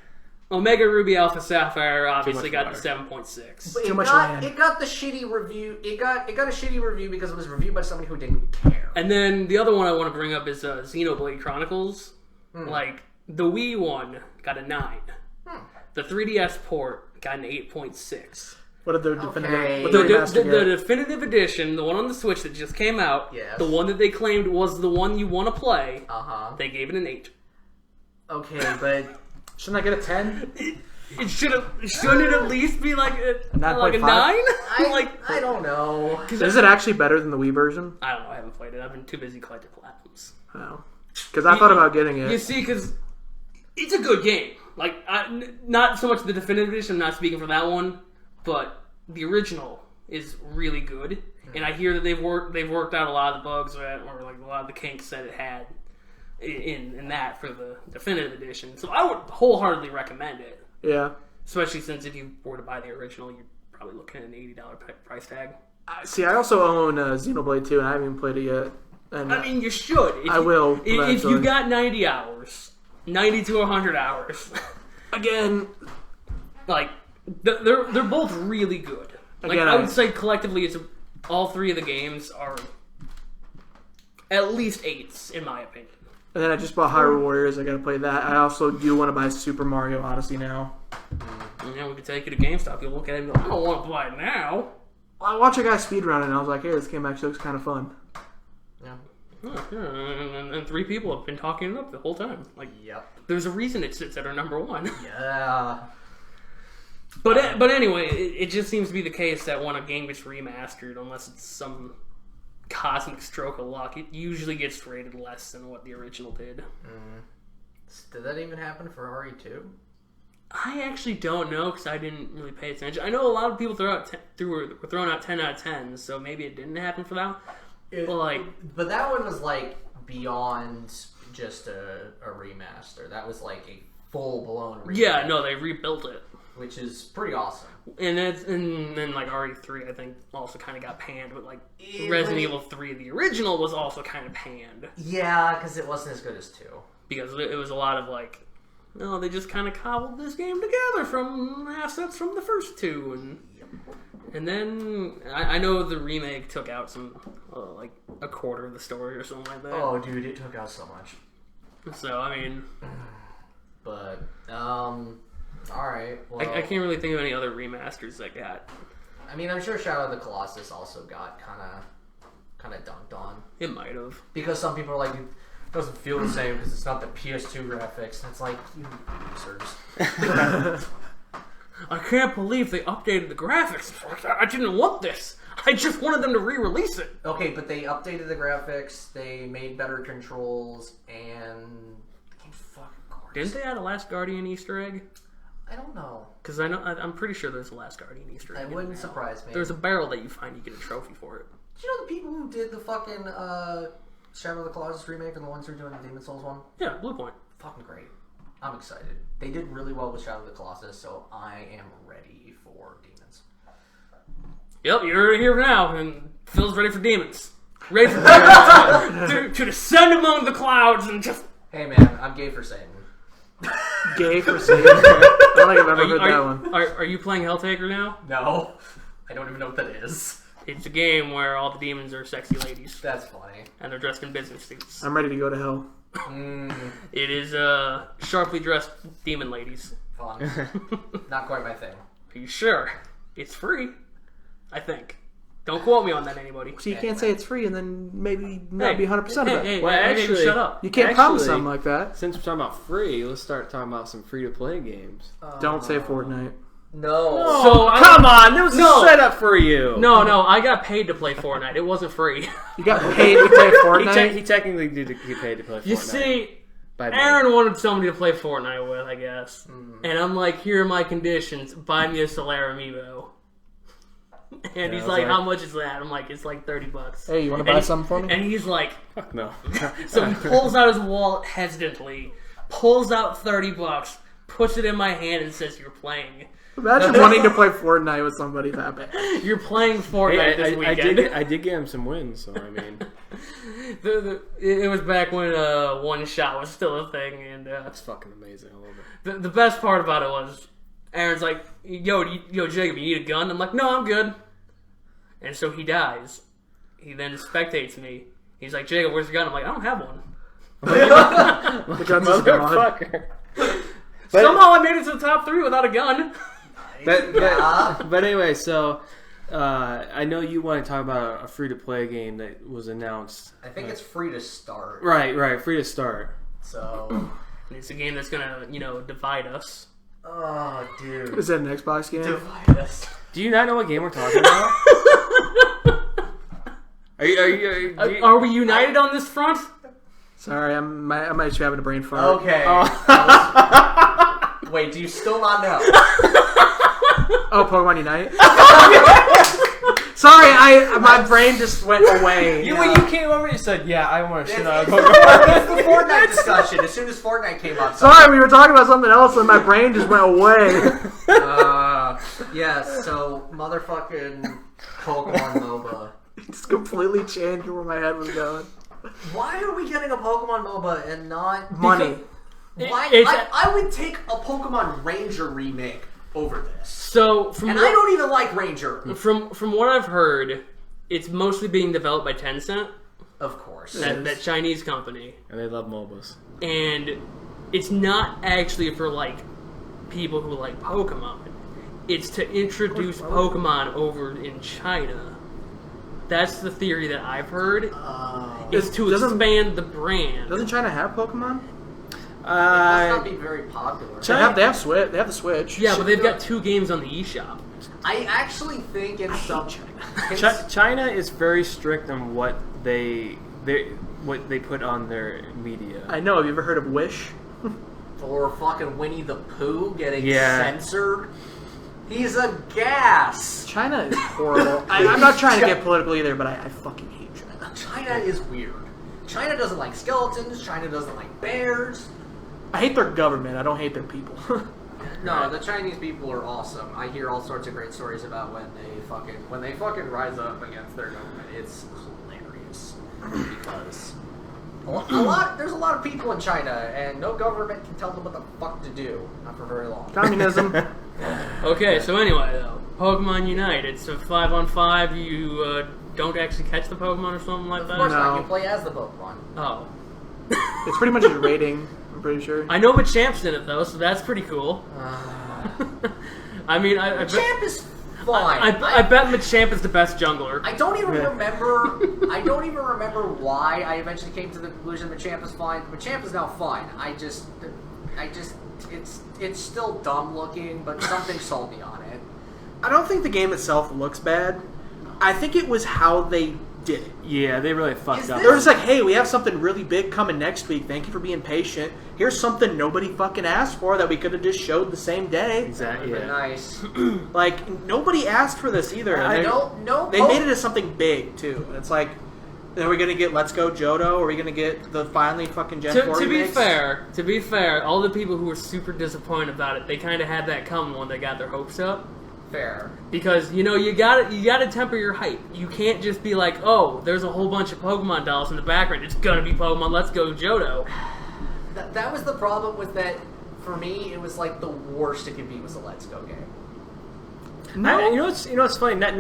Omega Ruby Alpha Sapphire obviously got the 7.6. But Too much land. It got the shitty review. It got a shitty review because it was reviewed by somebody who didn't care. And then the other one I want to bring up is Xenoblade Chronicles. Like, the Wii one got a 9. The 3DS port got an 8.6. What did the definitive? Okay. What The, did the remaster the definitive edition, the one on the Switch that just came out, Yes. the one that they claimed was the one you want to play, they gave it an 8. Okay, but Shouldn't I get a 10? Shouldn't it at least be like a 9.5? 9? I don't know. Is it actually better than the Wii version? I don't know. I haven't played it. I've been too busy collecting platinums. Oh, because I thought about getting it. You see, because it's a good game. Like, not so much the definitive edition. I'm not speaking for that one, but the original is really good. And I hear that they've worked out a lot of the bugs or like a lot of the kinks that it had in that for the definitive edition. So I would wholeheartedly recommend it. Yeah. Especially since if you were to buy the original, you're probably looking at an $80 price tag. See, I also own Xenoblade 2, and I haven't even played it yet. And I mean, you should. I will. If you got 90 hours, 90 to 100 hours, again, like they're both really good. Like Again, I would say collectively, all three of the games are at least 8s in my opinion. and then I just bought Hyrule Warriors. I gotta play that. I also do want to buy Super Mario Odyssey now. We could take you to GameStop. You'll look at it and go, I don't want to buy it now. I watched a guy speedrun it, and I was like, hey, this game actually looks kind of fun. And 3 people have been talking it up the whole time. Like, Yep. there's a reason it sits at our number 1. Yeah. But anyway, it just seems to be the case that when a game gets remastered, unless it's some cosmic stroke of luck, it usually gets rated less than what the original did. Did that even happen for RE2? I actually don't know because I didn't really pay attention. I know a lot of people were throwing out 10 out of 10, so maybe it didn't happen for that. But that one was like beyond just a remaster. That was like a full blown remake. Yeah, no, they rebuilt it. which is pretty awesome. And then like RE3, I think, also kind of got panned, but like It Resident was- Evil 3, the original, was also kind of panned Yeah, because it wasn't as good as 2. because it was a lot of like, no, they just kind of cobbled this game together from assets from the first two, and then I know the remake took out some like a quarter of the story or something like that. Oh, dude, it took out so much. So I mean, But alright. Well, I can't really think of any other remasters that got. I mean, I'm sure Shadow of the Colossus also got kind of dunked on It might have. because some people are like, it doesn't feel the same because it's not the PS2 graphics. And it's like, you losers. I can't believe they updated the graphics. I didn't want this. I just wanted them to re-release it. Okay, but they updated the graphics. They made better controls, and the game's fucking gorgeous. Didn't they add a Last Guardian Easter egg? I don't know. Because I'm pretty sure there's a Last Guardian Easter egg. That in wouldn't there. surprise me. There's a barrel that you find, you get a trophy for it. Do you know the people who did the fucking Shadow of the Colossus remake and the ones who are doing the Demon Souls one? Yeah, Blue Point. Fucking great. I'm excited. They did really well with Shadow of the Colossus, so I am ready for Demons. Yep, you're here now, and Phil's ready for demons. Ready for demons to descend among the clouds and just... Hey man, I'm gay for Satan. Gay for Satan. I don't think I've ever heard that one. Are you playing Helltaker now? No. I don't even know what that is. It's a game where all the demons are sexy ladies, That's funny. and they're dressed in business suits. I'm ready to go to hell. It is sharply dressed demon ladies. Fun. Not quite my thing. Are you sure? It's free, I think. Don't quote me on that, anybody. So you can't say it's free and then maybe not be 100% of it. Hey, Well, actually, shut up. You can't promise something like that. Since we're talking about free, let's start talking about some free-to-play games. Don't say Fortnite. No. So Come on, that was No. a setup for you. No, I got paid to play Fortnite. It wasn't free. You got paid to play He, Fortnite? he technically did get paid to play Fortnite. You see, by me. Aaron wanted somebody to play Fortnite with, I guess. And I'm like, here are my conditions. Buy me a Solar Amiibo. And he's I was like, like- how much is that? I'm like, it's like $30. Hey, you want to And buy he- something for me? And he's like, Fuck no. so he pulls out his wallet hesitantly, pulls out $30, puts it in my hand, and says, "You're playing. Imagine wanting to play Fortnite with somebody that bad. You're playing Fortnite this I weekend." did get him some wins, so I mean, It was back when one shot was still a thing, and that's fucking amazing. I love it. the best part about it was Aaron's like, yo, Jacob, you need a gun? I'm like, no, I'm good. And so he dies. He then spectates me. He's like, Jacob, where's your gun? I'm like, I don't have one. The gun's is gone. Motherfucker. Somehow I made it to the top 3 without a gun. But anyway, so I know you want to talk about a free-to-play game that was announced. I think it's free to start. Right, free to start. So. It's a game that's gonna, divide us. Oh, dude. Is that an Xbox game? Divide us. Do you not know what game we're talking about? Are we united on this front? Sorry, I might just be having a brain fart. Okay. Wait, do you still not know? Oh, Pokemon Unite? Sorry, my brain just went away. You came over and you said, yeah, I want to shit on It's Pokemon. the Fortnite discussion. As soon as Fortnite came up. Sorry, we were talking about something else and my brain just went away. Yeah, so motherfucking Pokemon MOBA. It's completely changed where my head was going. Why are we getting a Pokemon MOBA and not Money. Why? I would take a Pokemon Ranger remake over this. So I don't even like Ranger. From what I've heard, it's mostly being developed by Tencent, Of course. that Chinese company, And they love MOBAs. and it's not actually for like people who like Pokemon. It's to introduce Pokemon over in China. That's the theory that I've heard. It's to expand the brand. Doesn't China have Pokemon? It must not be very popular. They have Switch. They have the Switch. Yeah, but they've got 2 games on the eShop. I actually think it's some. China is very strict on what they put on their media. I know. Have you ever heard of Wish? For fucking Winnie the Pooh getting Yeah. censored. He's a gas. China is horrible. I'm not trying to get political either, but I fucking hate China. China is weird. China doesn't like skeletons. China doesn't like bears. I hate their government. I don't hate their people. No, the Chinese people are awesome. I hear all sorts of great stories about when they fucking rise up against their government. It's hilarious because there's a lot of people in China, and no government can tell them what the fuck to do. Not for very long. Communism. Okay, so anyway, though, Pokemon Unite. It's a 5-on-5. You don't actually catch the Pokemon or something like Of that? course No. not. You play as the Pokemon. Oh. It's pretty much a rating, I'm pretty sure. I know Machamp's in it, though, so that's pretty cool. I mean, I bet... Machamp is fine. I bet Machamp is the best jungler. I don't even remember. I don't even remember why I eventually came to the conclusion Machamp is fine. Machamp is now fine. It's still dumb looking, but something sold me on it. I don't think the game itself looks bad. I think it was how they did it. Yeah, they really fucked up. They're just like, hey, we have something really big coming next week. Thank you for being patient. Here's something nobody fucking asked for that we could have just showed the same day. Exactly. But Yeah. nice. Like, nobody asked for this either. I know. They made it as something big, too. It's like, are we going to get Let's Go Johto? Are we going to get the finally fucking Gen 4 To be remakes? fair, all the people who were super disappointed about it, they kind of had that coming when they got their hopes up. Fair. Because you gotta temper your hype. You can't just be like, oh, there's a whole bunch of Pokemon dolls in the background. It's gonna be Pokemon Let's Go Johto. That was the problem with that. For me, it was like the worst it could be was a Let's Go game. No. You know what's funny? Not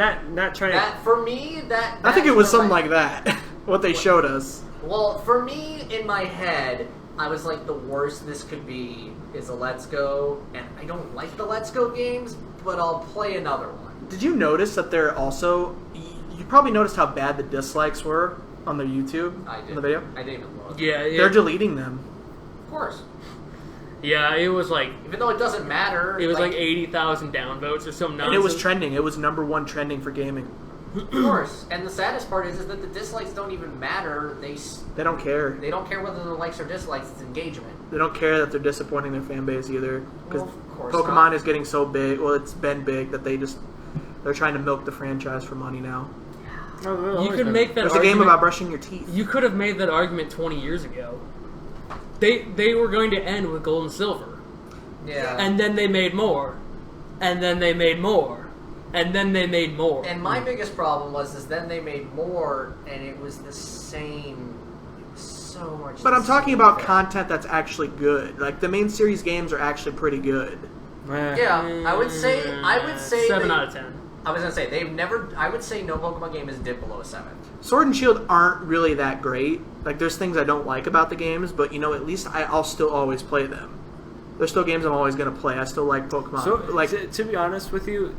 trying to. That for me, that I think it was that's where something like that, what they showed us. Well, for me, in my head, I was like, the worst this could be is a Let's Go, and I don't like the Let's Go games, but I'll play another one. Did you notice that they're also... You probably noticed how bad the dislikes were on their YouTube, I did. on the video? I didn't even look. Yeah, They're deleting them. Of course. yeah. It was like Even though it doesn't matter. 80,000 downvotes or something. And it was trending. It was #1 trending for gaming. Of course. And the saddest part is that the dislikes don't even matter. They don't care. They don't care whether they're likes or dislikes. It's engagement. They don't care that they're disappointing their fan base either. Because Well, of course Pokemon not. is getting so big. Well, it's been big that they're trying to milk the franchise for money now. You could make that There's a argument. game about brushing your teeth. You could have made that argument 20 years ago. They were going to end with Gold and Silver, Yeah. and then they made more, and then they made more, and then they made more. And my biggest problem was then they made more, and it was the same. It was so much. But the I'm talking same about thing. content that's actually good. Like, the main series games are actually pretty good. Yeah, I would say 7 out of 10. I was gonna say they've never. I would say no Pokemon game has dipped below a 7. Sword and Shield aren't really that great. Like, there's things I don't like about the games, but, at least I'll still always play them. There's still games I'm always going to play. I still like Pokemon. So, like, to be honest with you,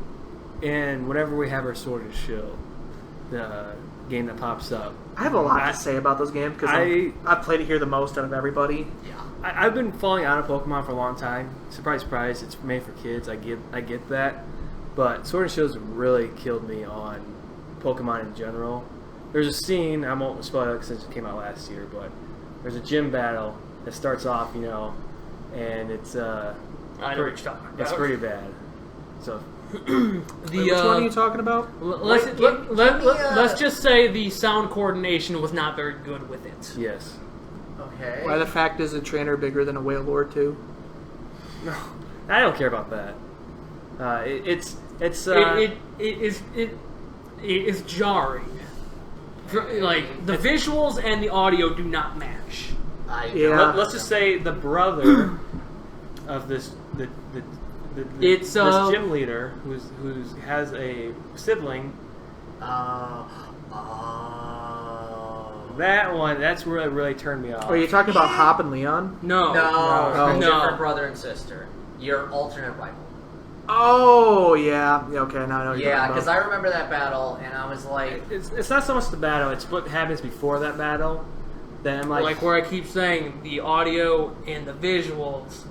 and whenever we have our Sword and Shield, the game that pops up, I have a lot to say about those games because I've played it here the most out of everybody. Yeah. I've been falling out of Pokemon for a long time. Surprise, surprise! It's made for kids. I get that, but Sword and Shield's really killed me on Pokemon in general. There's a scene, I won't spoil it since it came out last year, but there's a gym battle that starts off, and it's I know what you're talking about. it's pretty bad. So Which one are you talking about? Let's just say the sound coordination was not very good with it. yes, Okay. Why the fact is a trainer bigger than a whale lord too? no, I don't care about that. It is jarring. Like the visuals and the audio do not match. Yeah. Let's just say the brother of this this gym leader who has a sibling. That one, that's where it really turned me off. Are you talking about Hop and Leon? No, No, no. different brother and sister. Your alternate rival. Oh yeah. Okay, now I know what you're Yeah, talking because about. I remember that battle, and I was like, It's not so much the battle; it's what happens before that battle. Then I'm like where I keep saying the audio and the visuals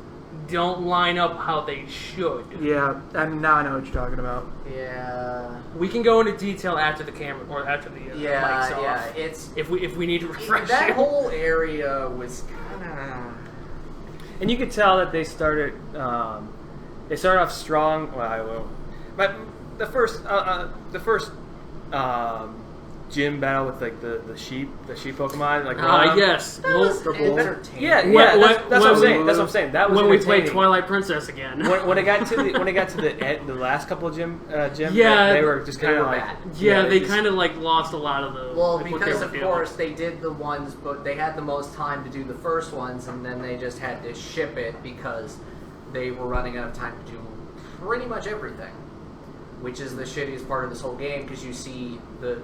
don't line up how they should. Yeah, now I know what you're talking about. yeah, We can go into detail after the camera or after the mics yeah. off. It's If we need to refresh that you. whole area was kind of. and you could tell that they started off strong. Well, I will, but the first gym battle with like the sheep Pokemon. Like yes. That was entertaining. yeah. That's what I'm saying. That's what I'm saying. That was when we played entertaining. Twilight Princess again. When it got to the last couple of gym, Yeah, they were just kind of like bad. they just- kind of like lost a lot of the. Well, like, what they because were of feeling. course they did the ones, but they had the most time to do the first ones, and then they just had to ship it because they were running out of time to do pretty much everything. Which is the shittiest part of this whole game, because you see the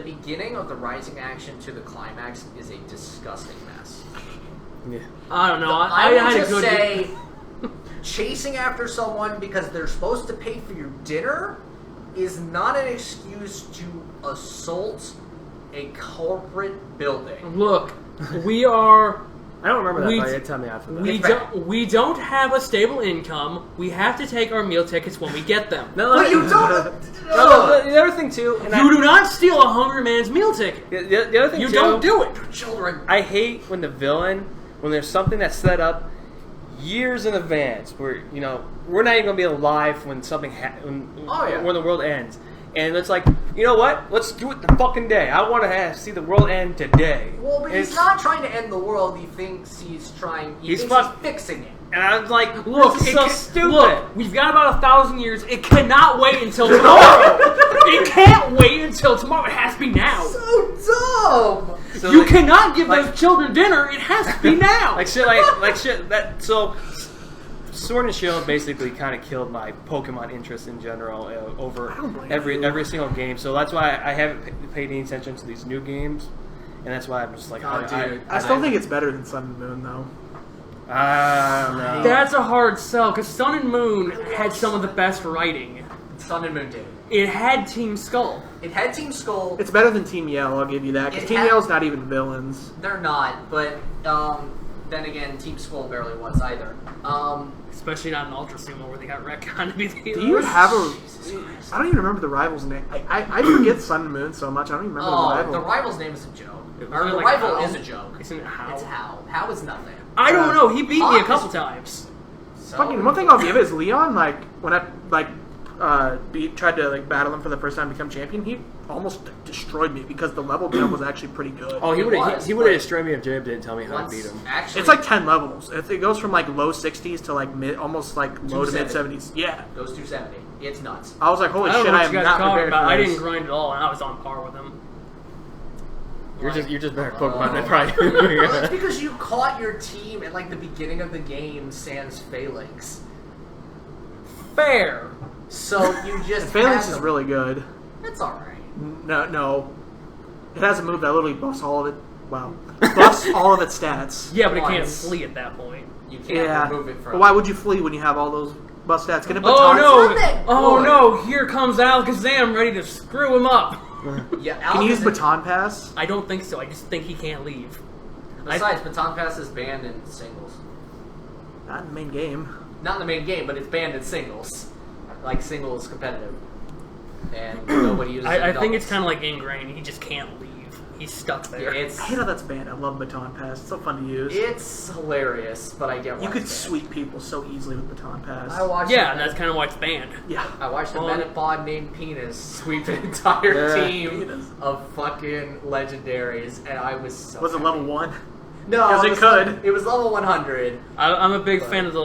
beginning of the rising action to the climax is a disgusting mess. Yeah. I don't know. I had would a just good. say chasing after someone because they're supposed to pay for your dinner is not an excuse to assault a corporate building. Look, we are. I don't remember that. We- But you tell me after that. We don't have a stable income. We have to take our meal tickets when we get them. No, But you don't. the other thing too, and You do not steal a hungry man's meal ticket. the other thing You too, don't do it. Children. I hate when the villain, when there's something that's set up years in advance, where we're not even gonna be alive when something when the world ends, and it's like, you know what? Let's do it the fucking day. I want to see the world end today. Well, but he's not trying to end the world. He thinks he's trying. He's fixing it. And I was like, Look, this is so stupid. Look, we've got about 1,000 years. It cannot wait until tomorrow. It can't wait until tomorrow. It has to be now. So dumb. So You like- cannot give like- those children dinner. It has to be now. like shit, that. So, Sword and Shield basically kind of killed my Pokemon interest in general over every single game. So that's why I haven't paid any attention to these new games, and that's why I'm just like, I still think it's better than Sun and Moon, though. I don't know. That's a hard sell because Sun and Moon had some of the best writing. Sun and Moon did. It had Team Skull. It had Team Skull. It's better than Team Yell, I'll give you that. Because It Team had- Yell's not even villains. They're not, but then again, Team Skull barely was either. Especially not in Ultra Sumo where they got retconned to be the Do you have a... I don't even remember the rival's name. I forget Sun and Moon so much, I don't even remember the rival. The rival's name is a joke. It Or was the like rival Hal? is a joke. Isn't it How? It's Hal. Hal is nothing. I don't know. He beat me a Hawk couple is- times. So, Fucking one thing I'll give is Leon, like, when I, like, tried to, like, battle him for the first time to become champion, he almost destroyed me because the level jump was actually pretty good. Oh, he It would was, have but- destroyed me if Jacob didn't tell me how to once beat him. actually, It's like 10 levels. It goes from, like, low 60s to, like, almost, like, low to 270. mid 70s. Yeah. goes 270. It's nuts. I was like, holy I don't shit, know I what am you guys not are talking prepared about. for I this. didn't grind at all, and I was on par with him. You're just better at Pokemon than Well, probably. it's because you caught your team at like the beginning of the game sans phalanx. Fair. So you just Phalanx had is to- really good. It's alright. No. It has a move that literally buffs all of it. Wow. Buffs all of its stats. Yeah, but it can't Once. flee at that point. You can't Yeah. remove it from. But why would you flee when you have all those buff stats? Get a Oh baton. no! not that Oh good. no! Here comes Alakazam, ready to screw him up. Yeah, Can you use Alakazam- baton pass? I don't think so. I just think he can't leave. Besides, Baton Pass is banned in singles. Not in the main game. Not in the main game, but it's banned in singles. Like singles competitive. And nobody uses it. I think it's kind of like ingrained. He just can't leave. He's stuck there. It's I hate how that's banned. I love baton pass. It's so fun to use. it's hilarious, but I get why You could it's banned. sweep people so easily with baton pass. I watched Yeah, a- and that's kind of why it's banned. Yeah. I watched a Well, Metapod named Penis sweep an entire Yeah. team Penis. of fucking legendaries, and I was so Was it happy. level 1? No, 'Cause it was could. It was level 100. I'm a big But- fan of the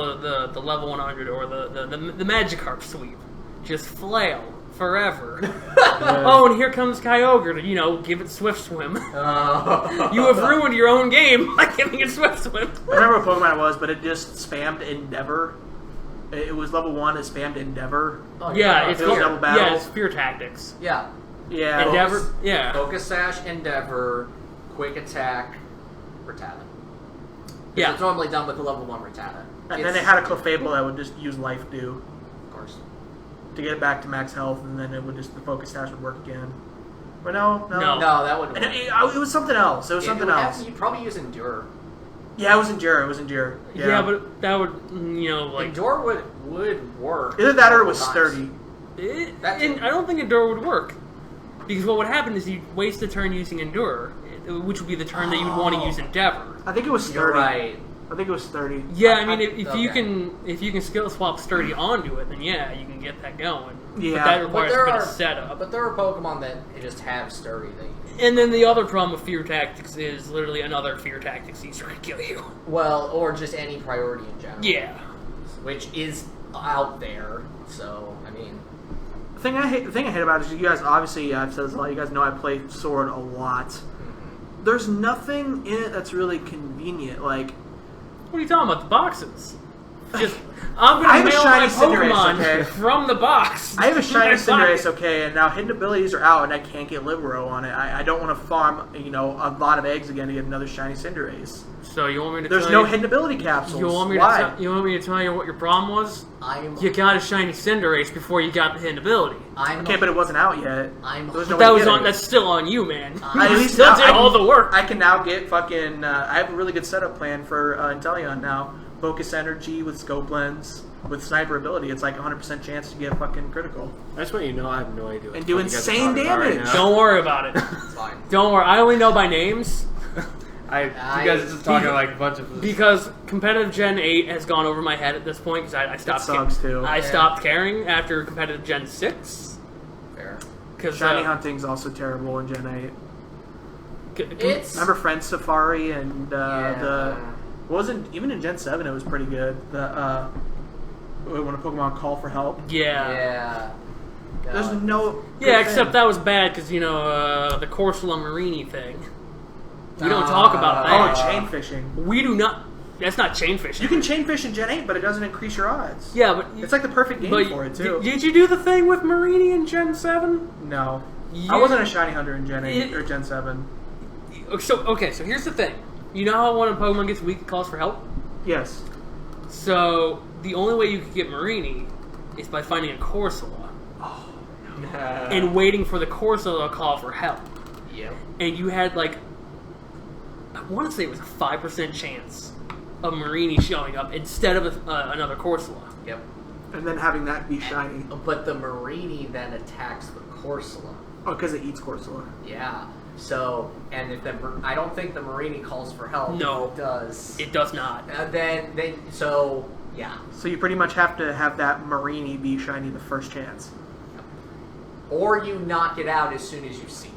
level 100 or the Magikarp sweep. Just flail forever. Oh, and here comes Kyogre to, give it Swift Swim. You have ruined your own game by giving it Swift Swim. I remember what Pokemon it was, but it just spammed Endeavor. It was level 1, it spammed Endeavor. Oh, Yeah, it's It was called, double battle. yeah, it's Fear Tactics. Yeah. Yeah. Endeavor, yeah. Focus Sash, Endeavor, Quick Attack, Rattata. Yeah. It's normally done with the level 1 Rattata. And then they had a Clefable that would just use Life Dew Of course. to get it back to max health, and then it would just the Focus Sash would work again. But no. No. No, that would And it was something else. It was something else. You'd probably use Endure. Yeah, it was Endure. Yeah, but that would, like... Endure would work. Either that or it was sometimes. Sturdy. And I don't think Endure would work. Because what would happen is you'd waste a turn using Endure, which would be the turn that you would want to use Endeavor. I think it was You're Sturdy. right. I I think it was 30. Yeah, I mean, if you can skill swap sturdy onto it, then yeah, you can get that going. Yeah. But that requires a bit of setup. But there are Pokemon that just have sturdy. And then the other problem with Fear Tactics is literally another Fear Tactics Easter egg kill you. Well, or just any priority in general. Yeah. Which is out there, so, I mean... The thing I hate about it is you guys, obviously, I've said this a lot, you guys know I play Sword a lot. There's nothing in it that's really convenient, like... What are you talking about? The boxes. Just, I'm I going have to a mail my shiny Cinderace, Pokemon okay? from the box. I have a shiny to my Cinderace, pocket. okay, and now hidden abilities are out, and I can't get Libero on it. I don't want to farm, a lot of eggs again to get another shiny Cinderace. So you want me to There's tell no you... hidden ability capsules. You want me Why? to you want me to tell you what your problem was? You got a shiny Cinderace before you got the hidden ability. Okay, but it wasn't out yet. But that was on. That's still on you, man. At You least still now did all the work. I can now get fucking... I have a really good setup plan for Inteleon now. Focus Energy with Scope Lens, with Sniper ability. It's like 100% chance to get fucking critical. I just want you to know I have no idea. And do insane damage. Don't worry about it. It's fine. Don't worry. I only know by names. You guys are just talking like a bunch of... Because competitive Gen 8 has gone over my head at this point because I stopped. Sucks too. I stopped caring after competitive Gen 6. Fair. Because Shiny hunting's also terrible in Gen 8. It's... Remember Friend Safari and the... Wasn't even in Gen 7 it was pretty good. The when a Pokemon call for help. Yeah. There's no... Yeah, except that was bad because, the Corsola Marini thing. We don't talk about that. Oh, chain fishing. We do not... That's not chain fishing. You can chain fish in Gen 8, but it doesn't increase your odds. Yeah, but... It's like the perfect game for it, too. Did you do the thing with Marini in Gen 7? No. I wasn't a shiny hunter in Gen 8 or Gen 7. So here's the thing. You know how when a Pokemon gets weak, it calls for help? Yes. So, the only way you could get Marini is by finding a Corsola. Oh, no. And waiting for the Corsola to call for help. Yep. And you had, I want to say it was a 5% chance of Marini showing up instead of another Corsola. Yep. And then having that be shiny. But the Marini then attacks the Corsola. Oh, because it eats Corsola. Yeah. So, and if I don't think the Marini calls for help. No. It does. It does not. So, yeah. So you pretty much have to have that Marini be shiny the first chance. Or you knock it out as soon as you see it.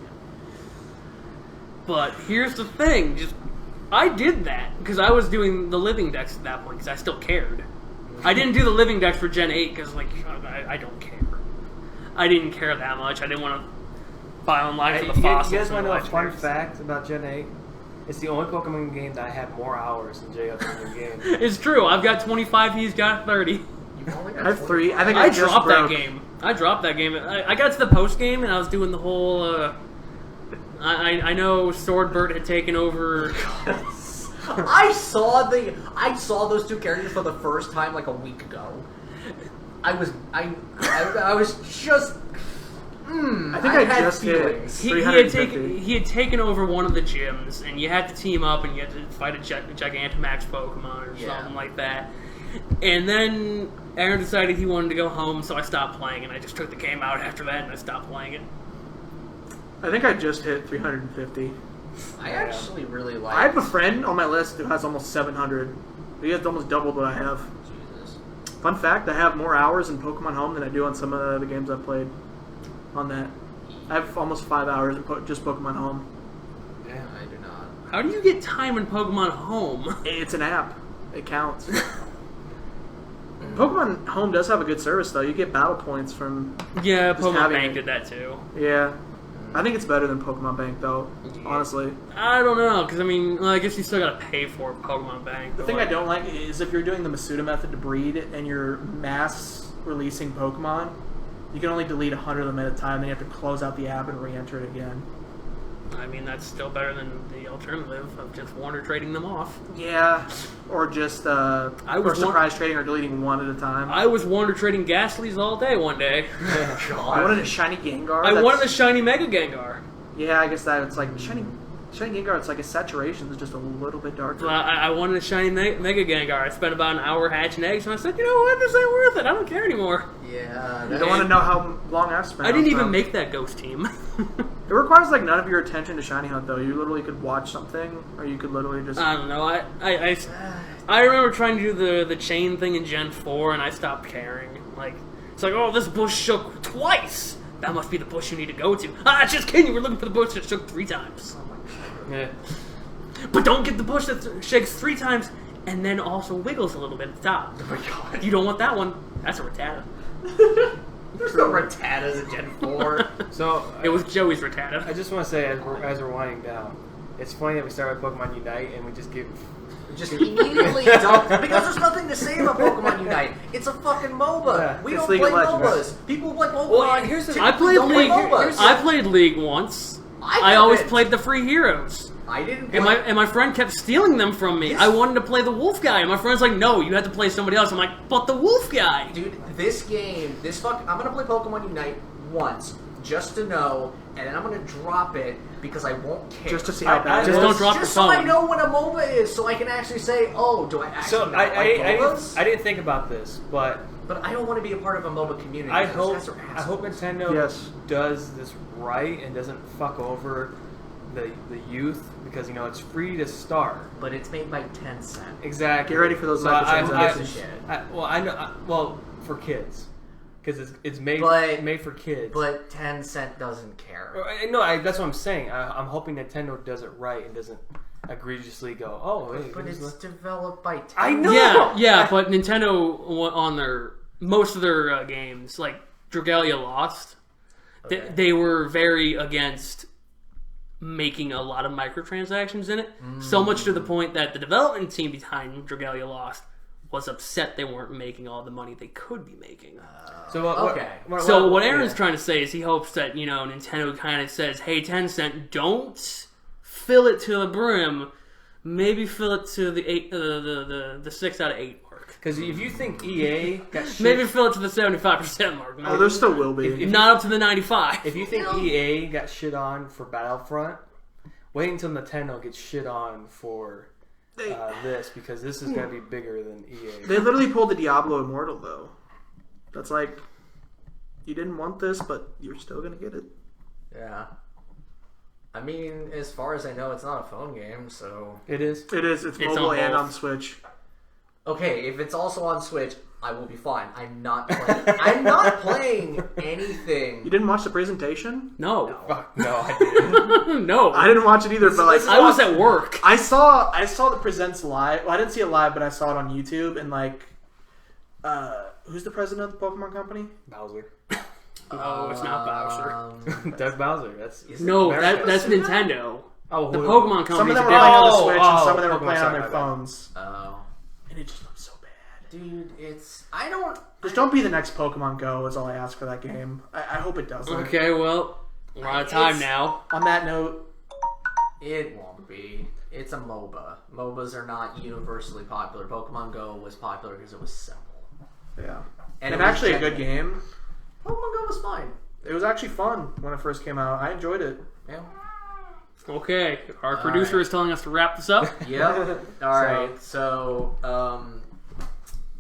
But here's the thing. I did that because I was doing the living decks at that point because I still cared. I didn't do the living decks for Gen 8 because, I don't care. I didn't care that much. I didn't want to buy online for the fossils. You guys want to know a fun legendaries. fact about Gen 8? It's the only Pokemon game that I have more hours than Jay in the game. It's true. I've got 25. He's got 30. You've only got I have 3. I think I just dropped broke. that game. I got to the post game and I was doing the whole. I know Swordbird had taken over. I saw those two characters for the first time like a week ago. I was just. I think I had just hit feelings. He had taken over one of the gyms, and you had to team up, and you had to fight a Gigantamax Pokemon or something like that. And then Aaron decided he wanted to go home, so I stopped playing, and I just took the game out after that, and I stopped playing it. I think I just hit 350. I actually really like. I have a friend on my list who has almost 700. He has almost doubled what I have. Jesus. Fun fact, I have more hours in Pokemon Home than I do on some of the other games I've played on that. I have almost 5 hours in just Pokemon Home. Yeah, I do not. How do you get time in Pokemon Home? It's an app. It counts. Pokemon Home does have a good service, though. You get battle points from... Yeah, Just Pokemon having Bank it. did that too. Yeah. I think it's better than Pokemon Bank, though, honestly. I don't know, because I guess you still gotta pay for Pokemon Bank. The thing I don't like is if you're doing the Masuda method to breed and you're mass releasing Pokemon, you can only delete 100 of them at a time, then you have to close out the app and re-enter it again. I mean, that's still better than the alternative of just Warner trading them off. Yeah, or just surprise trading or deleting one at a time. I was Warner trading Ghastlies all day one day. I wanted a shiny Gengar. I wanted a shiny Mega Gengar. Yeah, I guess it's like shiny Gengar. It's like its saturation is just a little bit darker. Well, I wanted a shiny Mega Gengar. I spent about an hour hatching eggs, and I said, you know what, this ain't worth it. I don't care anymore. Yeah. You don't want to know how long I've spent. I didn't even make that ghost team. It requires like none of your attention to shiny hunt though. You literally could watch something, or you could literally just. I don't know. I remember trying to do the chain thing in Gen 4, and I stopped caring. Like, it's like, oh, this bush shook twice. That must be the bush you need to go to. Just kidding. We're looking for the bush that shook 3 times. Yeah. But don't get the bush that shakes 3 times and then also wiggles a little bit at the top. Oh my god. You don't want that one. That's a Rattata. There's no Rattatas in Gen 4. So It was Joey's Rattata. I just want to say, as we're winding down, it's funny that we started with Pokemon Unite and we just give. Just immediately dump because there's nothing to say about Pokemon Unite. It's a fucking MOBA. Yeah, We it's don't League play of Legends. MOBAs. People like Pokemon. Well, here's the- typically I played don't play League. MOBAs. I played League once. I always played the free heroes. I didn't. And Play. my friend kept stealing them from me. Yes. I wanted to play the wolf guy, and my friend's like, "No, you had to play somebody else." I'm like, "But the wolf guy." Dude, this game, I'm gonna play Pokemon Unite once just to know, and then I'm gonna drop it because I won't care. Just to see how bad it Just is. don't drop your Just so I phone. know what a MOBA is, so I can actually say, "Oh, do I actually So not like MOBas?" I didn't think about this, but But I don't want to be a part of a MOBA community. I because hope guys are assholes. Nintendo Yes. does this right and doesn't fuck over the youth because it's free to start. But it's made by Tencent. Exactly. Get ready for those So microtransactions. Shit. I know. Well, for kids, because it's made made for kids. But Tencent doesn't care. No, that's what I'm saying. I'm hoping Nintendo does it right and doesn't egregiously go, "Oh, hey, But it's developed by Tencent. I know. Yeah, but Nintendo on most of their games, like Dragalia Lost, they were very against making a lot of microtransactions in it. So much to the point that the development team behind Dragalia Lost was upset they weren't making all the money they could be making. So What Aaron's trying to say is he hopes that Nintendo kind of says, "Hey, Tencent, don't fill it to the brim. Maybe fill it to the 6 out of 8 mark. Because if you think EA got shit, Maybe fill it to the 75% mark. Oh, there still will be. Not up to the 95. if you think EA got shit on for Battlefront, wait until Nintendo gets shit on for this, because this is going to be bigger than EA. They literally pulled the Diablo Immortal though. That's like, you didn't want this, but you're still gonna get it. Yeah. I mean, as far as I know, it's not a phone game, so... It is. It is. It's It's mobile on and both. on Switch. Okay, if it's also on Switch, I will be fine. I'm not playing... I'm not playing anything. You didn't watch the presentation? No. Fuck, no, I didn't. No. I didn't watch it either, but like I was at work. I saw the presents live. Well, I didn't see it live, but I saw it on YouTube. And like, who's the president of the Pokemon company? Bowser. No, it's not Bowser. That's Bowser. That's No, America. that's Nintendo. Oh, The who- Pokemon Some of company's them a were playing on the different. Switch, and some of them were Pokemon, playing on sorry, their my bad. phones. Oh. And it just looked so bad. Dude, it's... I don't... Just don't be the next Pokemon Go is all I ask for that game. I hope it doesn't. Okay, well, we're out of time now. On that note, It won't be. It's a MOBA. MOBAs are not universally popular. Pokemon Go was popular because it was simple. yeah. And And it was actually a good genuine. game. Pokemon Go was fine. It was actually fun when it first came out. I enjoyed it. Yeah. Okay, our producer is telling us to wrap this up. Yep. Alright, so,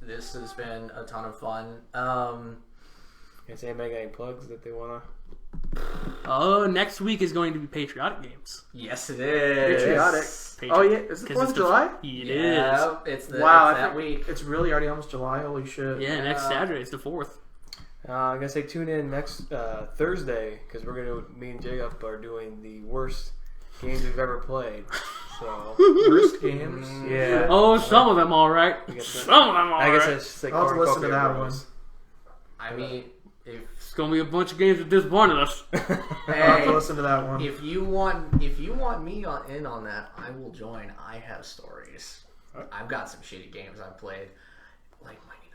this has been a ton of fun. Is anybody got any plugs that they want to? Next week is going to be Patriotic Games. Yes, it is. Patriotic. Oh yeah, is it the 'Cause 4th it's of July? It is. Yeah, it's the Wow, it's I that think week. it's really already almost July. Holy shit. Yeah, next Saturday is the 4th. I'm gonna say tune in next Thursday, because me and Jacob are doing the worst games we've ever played. So Worst games. yeah. Oh, some of them all right. guess that- Some of them all I guess I right. should say I'll have to listen to Cornucopia that Realm. one. I mean, if It's gonna be a bunch of games that disappointed us. I'll have to hey, listen to that one. if you want me in on that, I will join. I have stories. I've got some shitty games I've played, like Mighty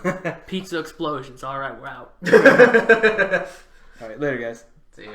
Number 9. Pizza explosions. All right, we're out. All right, later, guys. See ya.